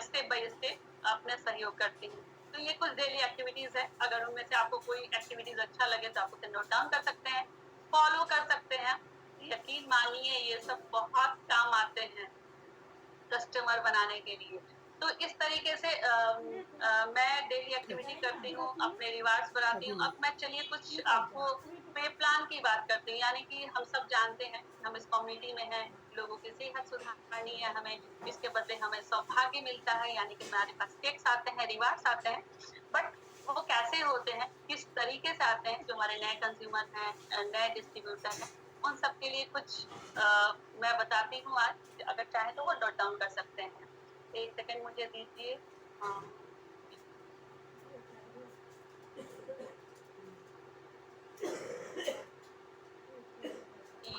स्टेप बाय स्टेप अपने सहयोग करती हूँ। तो ये कुछ डेली एक्टिविटीज है, अगर उनमें से आपको कोई एक्टिविटीज अच्छा लगे तो आप उसे नोट डाउन कर सकते हैं, फॉलो कर सकते हैं। यकीन मानिए ये सब बहुत काम आते हैं कस्टमर बनाने के लिए। तो इस तरीके से मैं डेली एक्टिविटी करती हूँ, अपने रिवार्ड्स बढ़ाती हूँ। अब मैं चलिए कुछ आपको पे प्लान की बात करते हैं, यानी कि हम सब जानते हैं, हम इस कम्युनिटी में हैं, लोगों की सेहत सुधारनी है हमें, इसके बदले हमें सौभाग्य मिलता है, यानी कि हमारे पास टैक्स आते हैं, रिवार्ड्स आते हैं। बट वो कैसे होते हैं, किस तरीके से आते हैं, जो हमारे नए कंज्यूमर हैं, नए डिस्ट्रीब्यूटर हैं, उन सब के लिए कुछ मैं बताती हूँ आज, अगर चाहे तो वो नोट डाउन कर सकते हैं। एक सेकंड मुझे दीजिए।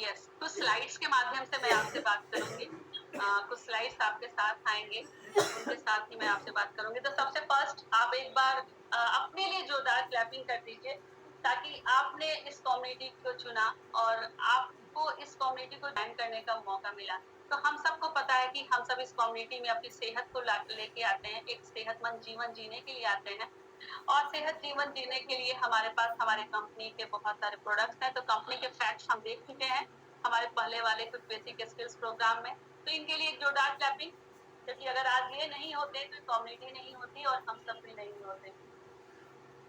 यस, कुछ स्लाइड्स के माध्यम से मैं आपसे बात करूंगी। कुछ स्लाइड्स आपके साथ आएंगे, उनके साथ ही मैं आपसे बात करूंगी। तो सबसे फर्स्ट आप एक बार अपने लिए जोरदार क्लैपिंग कर दीजिए, ताकि आपने इस कम्युनिटी को चुना और आपको इस कम्युनिटी को ज्वाइन करने का मौका मिला। तो हम सबको पता है कि हम सब इस कम्युनिटी में अपनी सेहत को लेके आते हैं, एक सेहतमंद जीवन जीने के लिए आते हैं। और सेहत जीवन जीने के लिए हमारे पास हमारे कंपनी के बहुत सारे प्रोडक्ट्स हैं। तो कंपनी के फैक्ट्स हम देख चुके हैं हमारे पहले वाले कुछ बेसिक स्किल्स प्रोग्राम में। तो इनके लिए एक जोरदार क्लैपिंग, क्योंकि अगर आज ये नहीं होते तो कम्युनिटी नहीं होती और हम सब भी नहीं होते।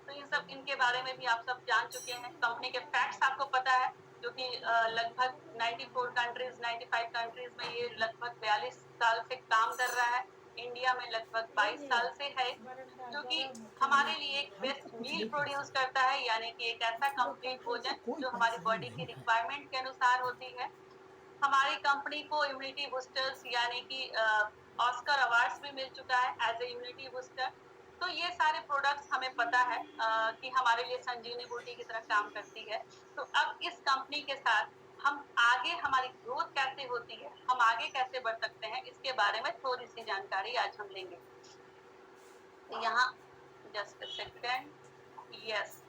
तो इन सब इनके बारे में भी आप सब जान चुके हैं। कंपनी के फैक्ट्स आपको पता है, जो कि लगभग 94 कंट्रीज 95 कंट्रीज में ये लगभग 42 साल से काम कर रहा है। इंडिया में लगभग 22 साल से है, जो कि हमारे लिए एक बेस्ट मील प्रोड्यूस करता है, यानी कि एक ऐसा कंप्लीट भोजन जो हमारी बॉडी की रिक्वायरमेंट के अनुसार होती है। हमारी कंपनी को इम्यूनिटी बूस्टर्स यानी कि ऑस्कर अवार्ड्स भी मिल चुका है एज ए इम्यूनिटी बूस्टर। तो ये सारे प्रोडक्ट्स हमें पता है कि हमारे लिए संजीवनी बूटी की तरह काम करती है। तो अब इस कंपनी के साथ हम आगे हमारी ग्रोथ कैसे होती है, हम आगे कैसे बढ़ सकते हैं, इसके बारे में थोड़ी सी जानकारी आज हम लेंगे। तो यहाँ जस्ट सेकेंड। यस,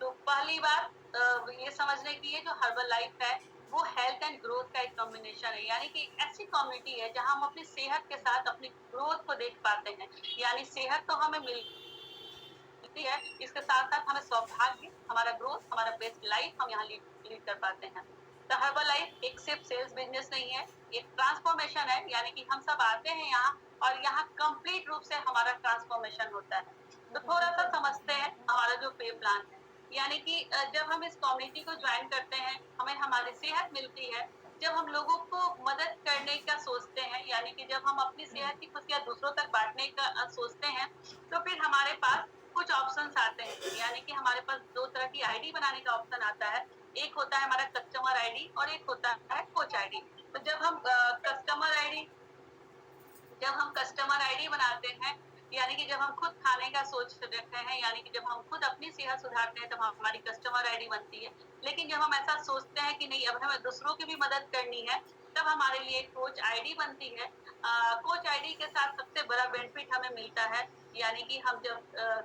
तो पहली बात ये समझने की है, जो हर्बल लाइफ है वो हेल्थ एंड ग्रोथ का एक कॉम्बिनेशन है, यानी कि ऐसी कम्युनिटी है जहां हम अपनी सेहत के साथ अपनी ग्रोथ को देख पाते हैं। यानी सेहत तो हमें मिलती है, इसके साथ साथ हमें सौभाग्य, हमारा ग्रोथ, हमारा बेस्ट लाइफ हम यहाँ लीड कर पाते हैं। तो हर्बल लाइफ एक सिर्फ सेल्स बिजनेस नहीं है, एक ट्रांसफॉर्मेशन है, यानी कि हम सब आते हैं यहाँ और यहाँ कंप्लीट रूप से हमारा ट्रांसफॉर्मेशन होता है। तो थोड़ा सा समझते हैं हमारा जो पे प्लान है, यानी कि जब हम इस कम्युनिटी को ज्वाइन करते हैं, हमें हमारी सेहत मिलती है। जब हम लोगों को मदद करने का सोचते हैं, यानी कि जब हम अपनी सेहत की खुशियां दूसरों तक बांटने का सोचते हैं, तो फिर हमारे पास कुछ ऑप्शंस आते हैं, यानी कि हमारे पास दो तरह की आईडी बनाने का ऑप्शन आता है। एक होता है हमारा कस्टमर आईडी और एक होता है कोच आईडी। तो जब हम कस्टमर आईडी बनाते हैं, यानी कि जब हम खुद खाने का सोच रखते हैं, यानी कि जब हम खुद अपनी सेहत सुधारते हैं, तब हमारी कस्टमर आईडी बनती है। लेकिन जब हम ऐसा सोचते हैं कि नहीं, अब हमें दूसरों की भी मदद करनी है, तब हमारे लिए कोच आईडी बनती है। कोच आईडी के साथ सबसे बड़ा बेनिफिट हमें मिलता है, यानी कि हम जब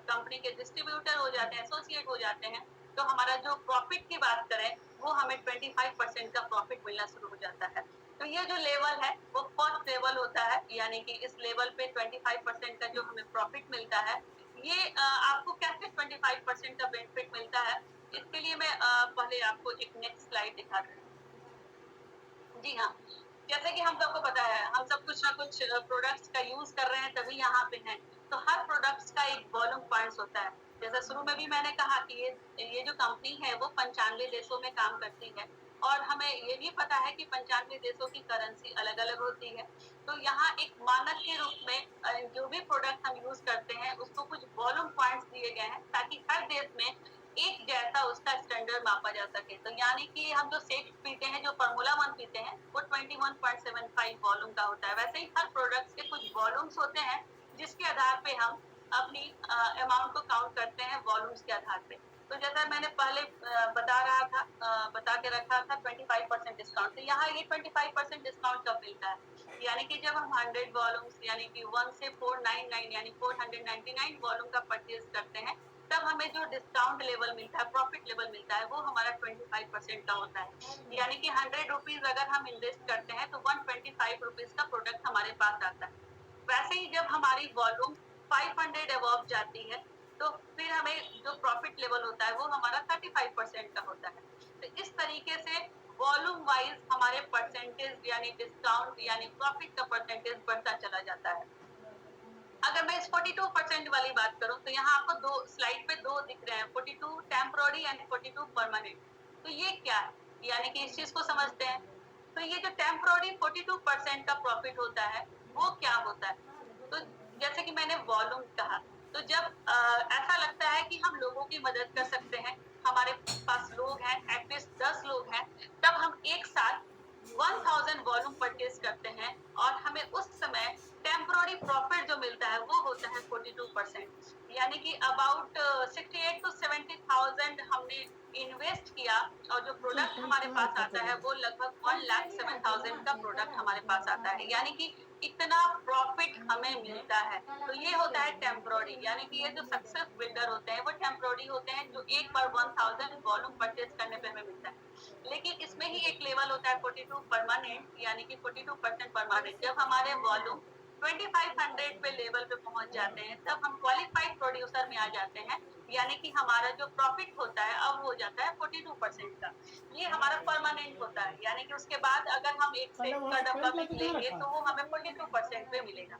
कंपनी के डिस्ट्रीब्यूटर हो जाते हैं, एसोसिएट हो जाते हैं, तो हमारा जो प्रॉफिट की बात करें, वो हमें 25% का प्रॉफिट मिलना शुरू हो जाता है। तो ये जो लेवल है वो फर्स्ट लेवल होता है, यानी कि इस लेवल पे 25% का जो हमें प्रॉफिट मिलता है। ये आपको कैसे 25% का बेनिफिट मिलता है, इसके लिए मैं पहले आपको एक नेक्स्ट स्लाइड दिखा दूँ। जी हाँ, जैसे कि हम सबको पता है, हम सब कुछ ना कुछ प्रोडक्ट्स का यूज कर रहे हैं तभी यहाँ पे हैं। तो हर प्रोडक्ट्स का एक वॉल्यूम पॉइंट्स होता है। जैसे शुरू में भी मैंने कहा कि ये जो कंपनी है वो 95 देशों में काम करती है, और हमें ये भी पता है कि 95 देशों की करेंसी अलग-अलग होती है। तो यहाँ एक मानक के रूप में जो भी प्रोडक्ट हम यूज करते हैं उसको कुछ वॉल्यूम पॉइंट्स दिए गए हैं, ताकि हर देश में एक जैसा उसका स्टैंडर्ड मापा जा सके। तो यानी कि हम जो सेक्स पीते हैं, जो फार्मूला 1 पीते हैं, वो 21.75 वॉल्यूम का होता है। वैसे ही हर प्रोडक्ट्स के कुछ वॉल्यूम्स होते हैं, जिसके आधार पे हम अपनी अमाउंट को काउंट करते हैं वॉल्यूम्स के आधार पे। तो जैसा मैंने पहले बता के रखा था 25% डिस्काउंट। तो यहाँ ये 25% डिस्काउंट कब मिलता है? यानी कि जब हम 100 वॉल्यूम्स यानी कि 1 से 499 यानी 499 वॉल्यूम का परचेज करते हैं, तब हमें जो डिस्काउंट लेवल मिलता है, प्रॉफिट लेवल मिलता है, वो हमारा 25% का होता है। यानी कि 100 रुपीज अगर हम इन्वेस्ट करते हैं तो 125 रुपीज का प्रोडक्ट हमारे पास आता है। वैसे ही जब हमारी वॉल्यूम 500 अबव जाती है, तो फिर हमें जो प्रॉफिट लेवल होता है वो हमारा 35% का होता है। तो इस तरीके से वॉल्यूम वाइज हमारे परसेंटेज यानी डिस्काउंट यानी प्रॉफिट का परसेंटेज बढ़ता चला जाता है। अगर मैं इस 42% वाली बात करूं, तो यहाँ आपको दो स्लाइड पे दो दिख रहे हैं, 42 टेम्पोररी एंड 42 परमानेंट। तो ये क्या है, यानी कि इस चीज को समझते हैं। तो ये जो टेम्पररी 42% का प्रॉफिट होता है वो क्या होता है? तो जैसे कि मैंने वॉल्यूम कहा, तो जब ऐसा लगता है कि हम लोगों की मदद कर सकते हैं, हमारे पास लोग हैं, एटलीस्ट 10 लोग हैं, तब हम एक साथ 1000 वॉल्यूम परचेज करते हैं और हमें उस समय टेम्पररी प्रॉफिट जो मिलता है वो होता है 42%। यानी कि अबाउट 68 to 70,000 हमने इन्वेस्ट किया और जो प्रोडक्ट हमारे पास आता है वो लगभग 1,07,000 का प्रोडक्ट हमारे पास आता है, यानी कि इतना प्रॉफिट हमें मिलता है। तो ये होता है टेम्पररी, यानी कि ये जो सक्सेस बिल्डर होते हैं वो टेम्पररी होते हैं, जो एक बार 1000 वॉल्यूम परचेज करने पे हमें मिलता है। लेकिन इसमें ही एक लेवल होता है 42 परमानेंट, यानी कि 42% परमानेंट। जब हमारे वॉल्यूम 2500 पे लेवल पे पहुंच जाते हैं तब हम क्वालिफाइड प्रोड्यूसर में आ जाते हैं, यानी कि हमारा जो प्रॉफिट होता है अब हो जाता है 42% का। ये हमारा परमानेंट होता है, यानी कि उसके बाद अगर हम एक सेंट का डब्बा भी लेंगे तो वो हमें 42% पे मिलेगा।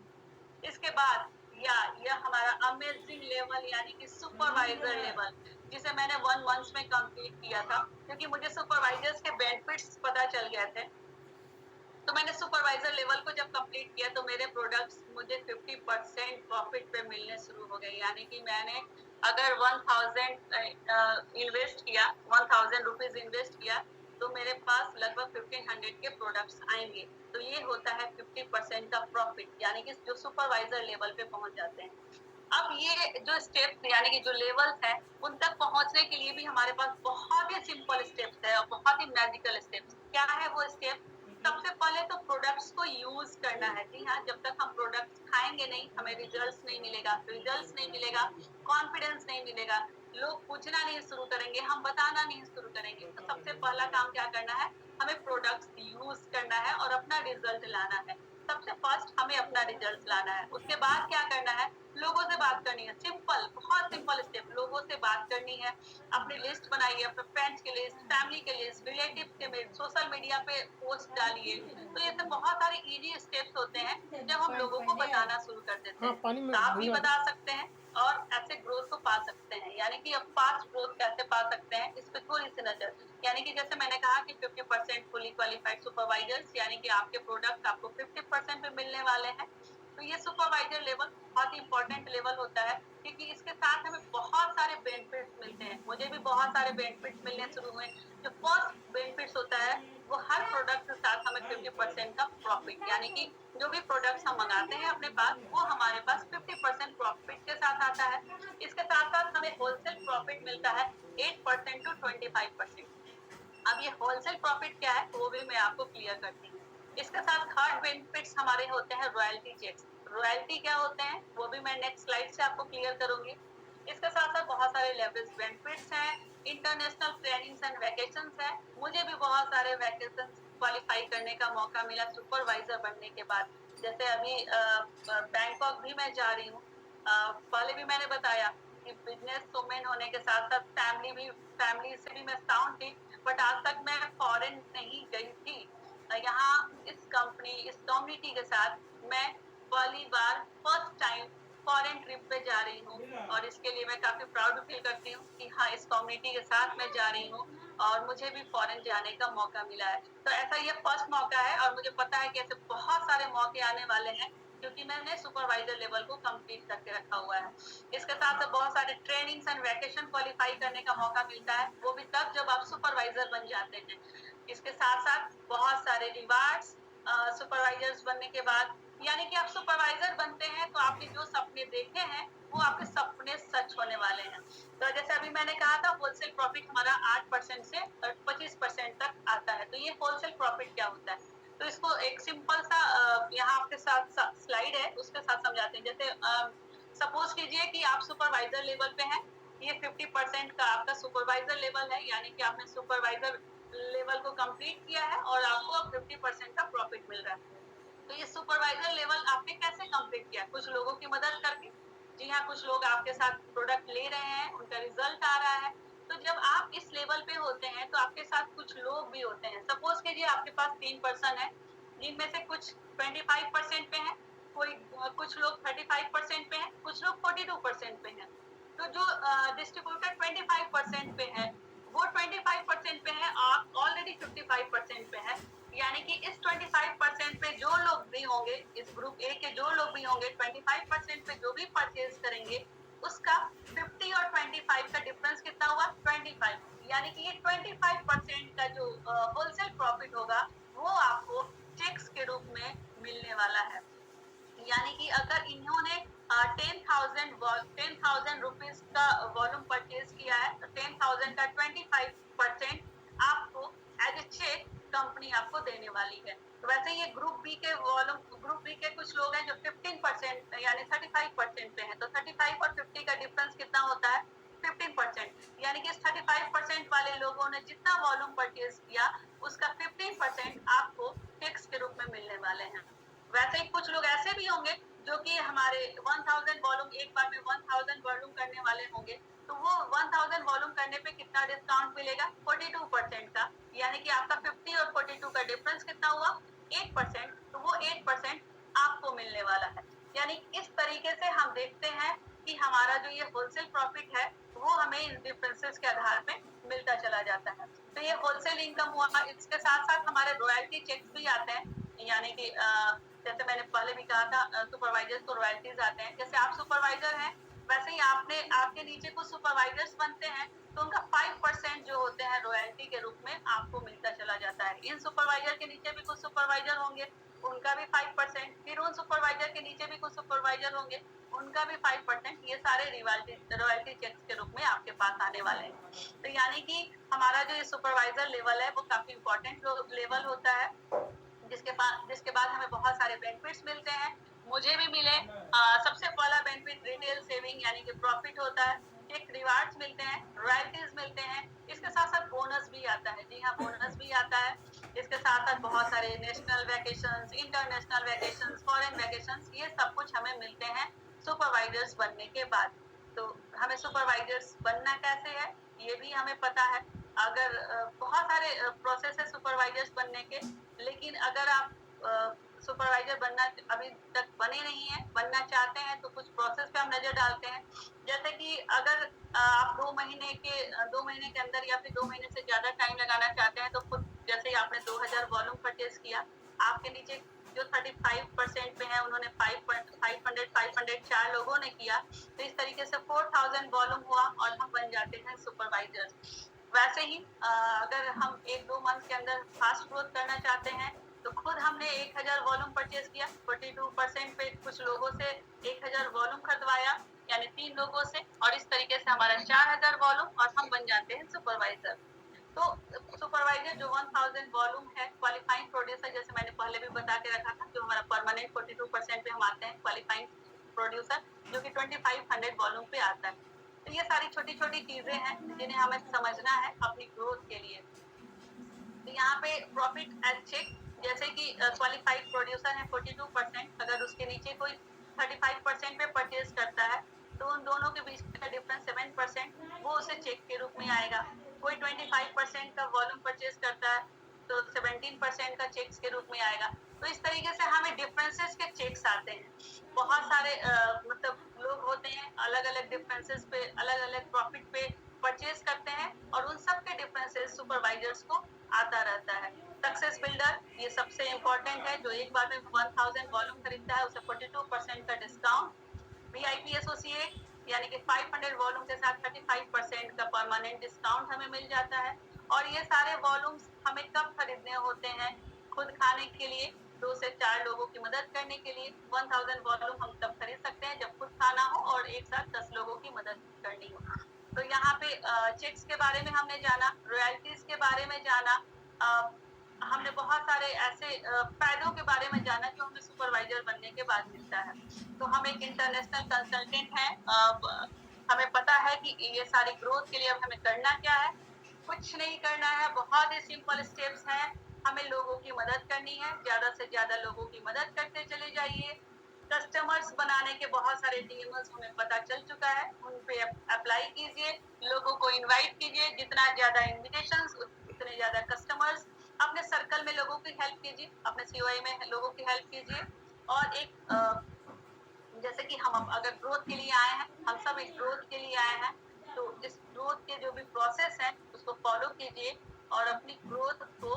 इसके बाद या यह हमारा अमेजिंग लेवल, यानी कि सुपरवाइजर लेवल, जिसे मैंने 1 मंथ में कंप्लीट किया था, क्योंकि मुझे सुपरवाइजर्स के बेनिफिट्स पता चल गए थे। तो मैंने सुपरवाइजर लेवल को जब कंप्लीट किया तो मेरे प्रोडक्ट्स मुझे 50% प्रॉफिट पे मिलने शुरू हो गए, यानी कि मैंने अगर 1000 इन्वेस्ट किया, 1000 रुपीज इन्वेस्ट किया, तो मेरे पास लगभग 1500 के प्रोडक्ट्स आएंगे। तो ये होता है 50% का प्रॉफिट, यानी कि जो सुपरवाइजर लेवल पे पहुंच जाते हैं। अब ये जो स्टेप्स, यानी कि जो लेवल्स हैं, उन तक पहुंचने के लिए भी हमारे पास बहुत ही सिंपल स्टेप्स है और बहुत ही मैजिकल स्टेप्स। क्या है वो स्टेप? सबसे पहले तो प्रोडक्ट्स को यूज करना है। जी हाँ, जब तक हम प्रोडक्ट्स खाएंगे नहीं, हमें रिजल्ट्स नहीं मिलेगा, रिजल्ट्स नहीं मिलेगा, कॉन्फिडेंस नहीं मिलेगा, लोग पूछना नहीं शुरू करेंगे, हम बताना नहीं शुरू करेंगे। तो सबसे पहला काम क्या करना है? हमें प्रोडक्ट्स यूज करना है और अपना रिजल्ट लाना है। सबसे फर्स्ट हमें अपना रिजल्ट लाना है। उसके बाद क्या करना है? लोगों से बात करनी है। सिंपल, बहुत सिंपल स्टेप, लोगों से बात करनी है। अपनी लिस्ट बनाइए, अपने फ्रेंड्स की लिस्ट, फैमिली की लिस्ट, रिलेटिव्स के लिस्ट, सोशल मीडिया पे पोस्ट डालिए। तो ये सब बहुत सारे इजी स्टेप्स होते हैं जब हम लोगों को बताना शुरू कर देते हाँ, हैं। पानी में तो आप भी भिंगा दो। बता सकते हैं और ऐसे ग्रोथ को पा सकते हैं, यानी कि अब फास्ट ग्रोथ कैसे पा सकते हैं इस पे थोड़ी सी नजर। यानी कि जैसे मैंने कहा कि 50% फुली क्वालिफाइड सुपरवाइजर्स, यानी कि आपके प्रोडक्ट आपको 50% पे मिलने वाले हैं। तो ये सुपरवाइजर लेवल बहुत ही इंपॉर्टेंट लेवल होता है, क्योंकि इसके साथ हमें बहुत सारे बेनिफिट्स मिलते हैं। मुझे भी बहुत सारे बेनिफिट्स मिलने शुरू हुए। जो फर्स्ट बेनिफिट्स होता है वो हर प्रोडक्ट के साथ हमें 50% का प्रॉफिट, यानी कि जो भी प्रोडक्ट्स हम मंगाते हैं अपने पास वो हमारे पास 50% प्रॉफिट के साथ आता है। इसके साथ साथ हमें होलसेल प्रॉफिट मिलता है 8% to 25%। अब ये होलसेल प्रॉफिट क्या है वो भी मैं आपको क्लियर करती हूँ। इसके साथ थर्ड बेनिफिट्स हमारे होते हैं रॉयल्टी चेक्स। रॉयल्टी क्या होते हैं वो भी मैं नेक्स्ट स्लाइड से आपको क्लियर करूंगी। इसके साथ साथ बहुत सारे लेवरेज बेनिफिट्स हैं, इंटरनेशनल ट्रेनिंग्स एंड वैकेशंस है। मुझे भी बहुत सारे वैकेशंस क्वालिफाई करने का मौका मिला सुपरवाइजर बनने के बाद। जैसे अभी बैंकॉक भी मैं जा रही हूँ। पहले भी मैंने बताया कि बिजनेस वुमेन होने के साथ साथ फैमिली से भी मैं साउंड थी, बट आज तक मैं फॉरेन नहीं गई थी। यहाँ इस कंपनी, इस कम्युनिटी के साथ मैं पहली बार, फर्स्ट टाइम फॉरेन ट्रिप पे जा रही हूँ और इसके लिए मैं काफी प्राउड फील करती हूँ कि हाँ, इस कम्युनिटी के साथ मैं जा रही हूँ और मुझे भी फॉरेन जाने का मौका मिला है। तो ऐसा ये फर्स्ट मौका है और मुझे पता है कि ऐसे बहुत सारे मौके आने वाले हैं, क्योंकि मैंने सुपरवाइजर लेवल को कंप्लीट करके रखा हुआ है। इसके साथ साथ बहुत सारे ट्रेनिंग्स एंड वैकेशन क्वालिफाई करने का मौका मिलता है, वो भी तब जब आप सुपरवाइजर बन जाते हैं। इसके साथ साथ बहुत सारे रिवार्ड्स सुपरवाइजर्स बनने के बाद, यानी कि आप सुपरवाइजर बनते हैं तो आपने जो सपने देखे हैं वो आपके सपने सच होने वाले हैं। तो जैसे अभी मैंने कहा था होलसेल प्रॉफिट हमारा 8% से 25% तक आता है। तो ये होलसेल प्रॉफिट क्या होता है? तो इसको एक सिंपल सा यहाँ आपके साथ स्लाइड है उसके साथ समझाते हैं। जैसे सपोज कीजिए कि आप सुपरवाइजर लेवल पे हैं, ये 50% का आपका सुपरवाइजर लेवल है, यानी कि आपने सुपरवाइजर लेवल को कंप्लीट किया है और आपको अब 50% का प्रॉफिट मिल रहा है। तो ये सुपरवाइजर लेवल आपने कैसे कंप्लीट किया? कुछ लोगों की मदद करके। जी हाँ, कुछ लोग आपके साथ प्रोडक्ट ले रहे हैं, उनका रिजल्ट आ रहा है। तो जब आप इस लेवल पे होते हैं तो आपके साथ कुछ लोग भी होते हैं। सपोज कीजिए आपके पास 3 पर्सन है, जिनमें से कुछ 25% पे हैं, कुछ लोग 35% पे हैं, कुछ लोग 42% पे हैं। तो जो डिस्ट्रीब्यूटर 25% पे है वो 25% पे है, आप ऑलरेडी 55% पे है। यानी कि इस 25% पे जो लोग भी होंगे, इस ग्रुप ए के जो लोग भी होंगे, 25% पे जो भी परचेज करेंगे, उसका 50 और 25 का डिफरेंस कितना हुआ? 25। यानी कि ये 25% का जो होलसेल प्रॉफिट होगा, वो आपको चेक्स के रूप में मिलने वाला है। यानी कि अगर इन्होंने 10,000 रुपीज का वॉल्यूम परचेज किया है, तो 10,000 का 25% आपको एज ए चेक कंपनी आपको देने वाली है। तो वैसे ये ग्रुप बी के कुछ लोग हैं जो 15% यानी 35% पे हैं, तो 35 और 50 का डिफरेंस कितना होता है? 15%। यानी कि इस 35% वाले लोगों ने जितना वॉल्यूम परचेज किया, उसका 15% आपको टैक्स के रूप में मिलने वाले हैं। वैसे ही कुछ लोग ऐसे भी होंगे जो कि हमारे 1000 वॉल्यूम एक बार में 1000 वॉल्यूम करने वाले होंगे, तो वो 1000 वॉल्यूम करने पे कितना डिस्काउंट मिलेगा? 42% का। यानी कि आपका 50 और 42 का डिफरेंस कितना हुआ? 8%। तो वो 8% आपको मिलने वाला है। यानी इस तरीके से हम देखते हैं कि हमारा जो ये होलसेल प्रॉफिट है, वो हमें इन डिफरेंसेस के आधार पे मिलता चला जाता है। तो ये होलसेल इनकम हुआ। इसके साथ साथ हमारे रॉयल्टी चेक्स भी आते हैं। यानी कि जैसे मैंने पहले भी कहा था, सुपरवाइजर्स को रॉयल्टीज आते हैं। जैसे आप सुपरवाइजर हैं, वैसे ही आपके नीचे कुछ सुपरवाइजर्स बनते हैं, तो उनका 5% जो होते हैं रॉयल्टी के रूप में आपको मिलता चला जाता है। इन सुपरवाइजर के नीचे भी कुछ सुपरवाइजर होंगे, उनका भी 5%। फिर उन सुपरवाइजर के नीचे भी कुछ सुपरवाइजर होंगे, उनका भी 5%। ये सारे रॉयल्टी चेक्स के रूप में आपके पास आने वाले हैं। तो यानी कि हमारा जो ये सुपरवाइजर लेवल है, वो काफी इंपॉर्टेंट लेवल होता है, जिसके बाद हमें बहुत सारे बेनिफिट्स मिलते हैं। मुझे भी मिले। सबसे पहला बेनिफिट रिटेल सेविंग यानी कि प्रॉफिट होता है, एक रिवार्ड्स मिलते हैं, रॉयल्टीज मिलते हैं, इसके साथ साथ बोनस भी आता है। जी हाँ, बोनस भी आता है। इसके साथ साथ बहुत सारे national vacations, international vacations, foreign vacations, ये सब कुछ हमें मिलते हैं सुपरवाइजर्स बनने के बाद। तो हमें सुपरवाइजर्स बनना कैसे है, ये भी हमें पता है। अगर बहुत सारे प्रोसेस है सुपरवाइजर्स बनने के, लेकिन अगर आप सुपरवाइजर बनना अभी तक बने नहीं है, बनना चाहते हैं, तो कुछ प्रोसेस पे हम नजर डालते हैं। जैसे कि अगर आप 2 महीने के अंदर या फिर 2 महीने से ज्यादा टाइम लगाना चाहते हैं, तो खुद जैसे ही आपने 2000 वॉल्यूम परचेज किया, आपके नीचे जो 35% पे है, उन्होंने 500 4 लोगों ने किया, तो इस तरीके से 4000 वॉल्यूम हुआ और हम बन जाते हैं सुपरवाइजर। वैसे ही अगर हम 1-2 मंथ के अंदर फास्ट ग्रोथ करना चाहते हैं, तो खुद हमने 1000 वॉल्यूम परचेज किया, 42% पे कुछ लोगों से 1000 वॉल्यूम खरीदवाया, यानी 3 लोगों से, और इस तरीके से हमारा 4000 वॉल्यूम और हम बन जाते हैं सुपरवाइजर। तो सुपरवाइजर जो 1000 वॉल्यूम है, क्वालिफाइंग प्रोड्यूसर जैसे मैंने पहले भी बता के रखा था, जो हमारा परमानेंट 42% पे हम आते हैं, क्वालिफाइंग प्रोड्यूसर, जो कि 2500 वॉल्यूम पे आता है। तो ये सारी छोटी छोटी चीजें हैं जिन्हें हमें समझना है अपनी ग्रोथ के लिए। तो यहाँ पे प्रॉफिट एज चेक, जैसे कि क्वालिफाइड प्रोड्यूसर है 42%, अगर उसके नीचे कोई 35% पे परचेज करता है, तो उन दोनों के बीच का डिफरेंस 7%, वो उसे चेक के रूप में आएगा। कोई 25% का वॉल्यूम परचेज करता है, तो 17% का चेक्स के रूप में आएगा। तो इस तरीके से हमें डिफरेंसेस के चेक्स आते हैं। बहुत सारे मतलब लोग होते हैं, अलग अलग डिफरेंसेस पे, अलग अलग प्रॉफिट पे परचेज करते हैं, और उन सब के डिफरेंसेस सुपरवाइजर्स को आता रहता है। सक्सेस बिल्डर ये सबसे इम्पोर्टेंट है, जो एक बार में 1000 वॉल्यूम खरीदता है, उसे 42% का डिस्काउंट। वीआईपी एसोसिएट यानी कि 500 वॉल्यूम के साथ 35% का परमानेंट डिस्काउंट हमें मिल जाता है। और ये सारे वॉल्यूम्स हमें कब खरीदने होते हैं? खुद खाने के लिए, 2 से 4 लोगों की मदद करने के लिए 1000 वॉल्यूम हम तब खरीद सकते हैं जब खुद खाना हो और एक साथ 10 लोगों की मदद करनी हो। तो यहाँ पे चेक्स के बारे में हमने जाना, रॉयल्टीज के बारे में जाना, हमने बहुत सारे ऐसे फायदों के बारे में जाना जो हमें सुपरवाइजर बनने के बाद मिलता है। तो हम एक इंटरनेशनल कंसल्टेंट हैं। हमें पता है कि ये सारी ग्रोथ के लिए अब हमें करना क्या है। कुछ नहीं करना है, बहुत ही सिंपल स्टेप्स हैं। हमें लोगों की मदद करनी है, ज्यादा से ज्यादा लोगों की मदद करते चले जाइए। कस्टमर्स बनाने के बहुत सारे डीएमएस हमें पता चल चुका है, उन पे अप्लाई कीजिए, लोगों को इनवाइट कीजिए, जितना ज्यादा इनविटेशंस उतने ज्यादा कस्टमर्स। अपने सर्कल में लोगों की हेल्प कीजिए, अपने सीओआई में लोगों की हेल्प कीजिए। और एक जैसे कि हम अगर ग्रोथ के लिए आए हैं, हम सब इस ग्रोथ के लिए आए हैं, तो इस ग्रोथ के जो भी प्रोसेस है उसको फॉलो कीजिए और अपनी ग्रोथ को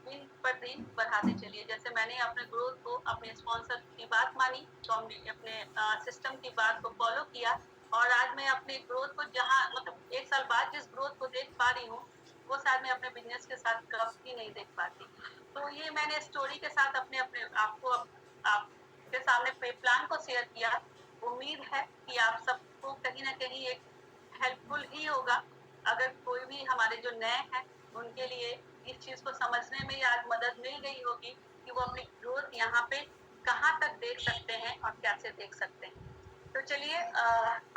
दिन पर दिन बढ़ाते चलिए। जैसे मैंने अपने ग्रोथ को अपने स्पॉन्सर की बात मानी, तो हमने अपने सिस्टम की बात को फॉलो किया और आज मैं अपने ग्रोथ को जहाँ मतलब 1 साल बाद जिस ग्रोथ को देख पा रही हूँ, वो शायद मैं अपने बिज़नेस के साथ कभी नहीं देख पाती। तो ये मैंने स्टोरी के साथ अपने अपने आपको आपके सामने प्लान को शेयर किया। उम्मीद है कि आप सबको कहीं न कहीं एक हेल्पफुल ही होगा। अगर कोई भी हमारे जो नए हैं, उनके लिए इस चीज़ को समझने में आज मदद मिल गई होगी कि वो अपनी ग्रोथ यहाँ पे कहाँ तक देख सकते हैं और कैसे देख सकते हैं। तो चलिए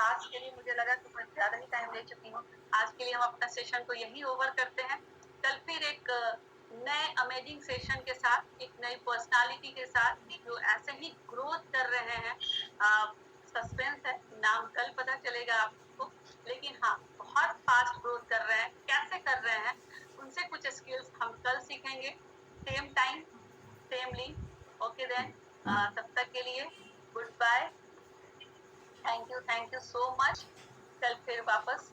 आज के लिए मुझे लगा कि मैं ज़्यादा ही टाइम ले चुकी हूँ। आज के लिए हम अपना सेशन को यहीं ओवर करते हैं। कल फिर एक नए अमेजिंग सेशन के साथ, एक नई पर्सनैलिटी के साथ जो ऐसे ही ग्रोथ कर रहे हैं। सस्पेंस है, नाम कल पता चलेगा आपको। लेकिन हाँ, बहुत फास्ट ग्रोथ कर रहे हैं। कैसे कर रहे हैं? उनसे कुछ स्किल्स हम कल सीखेंगे। Same time, same link. Okay then तब तक के लिए good bye. Thank you so much. कल फिर वापस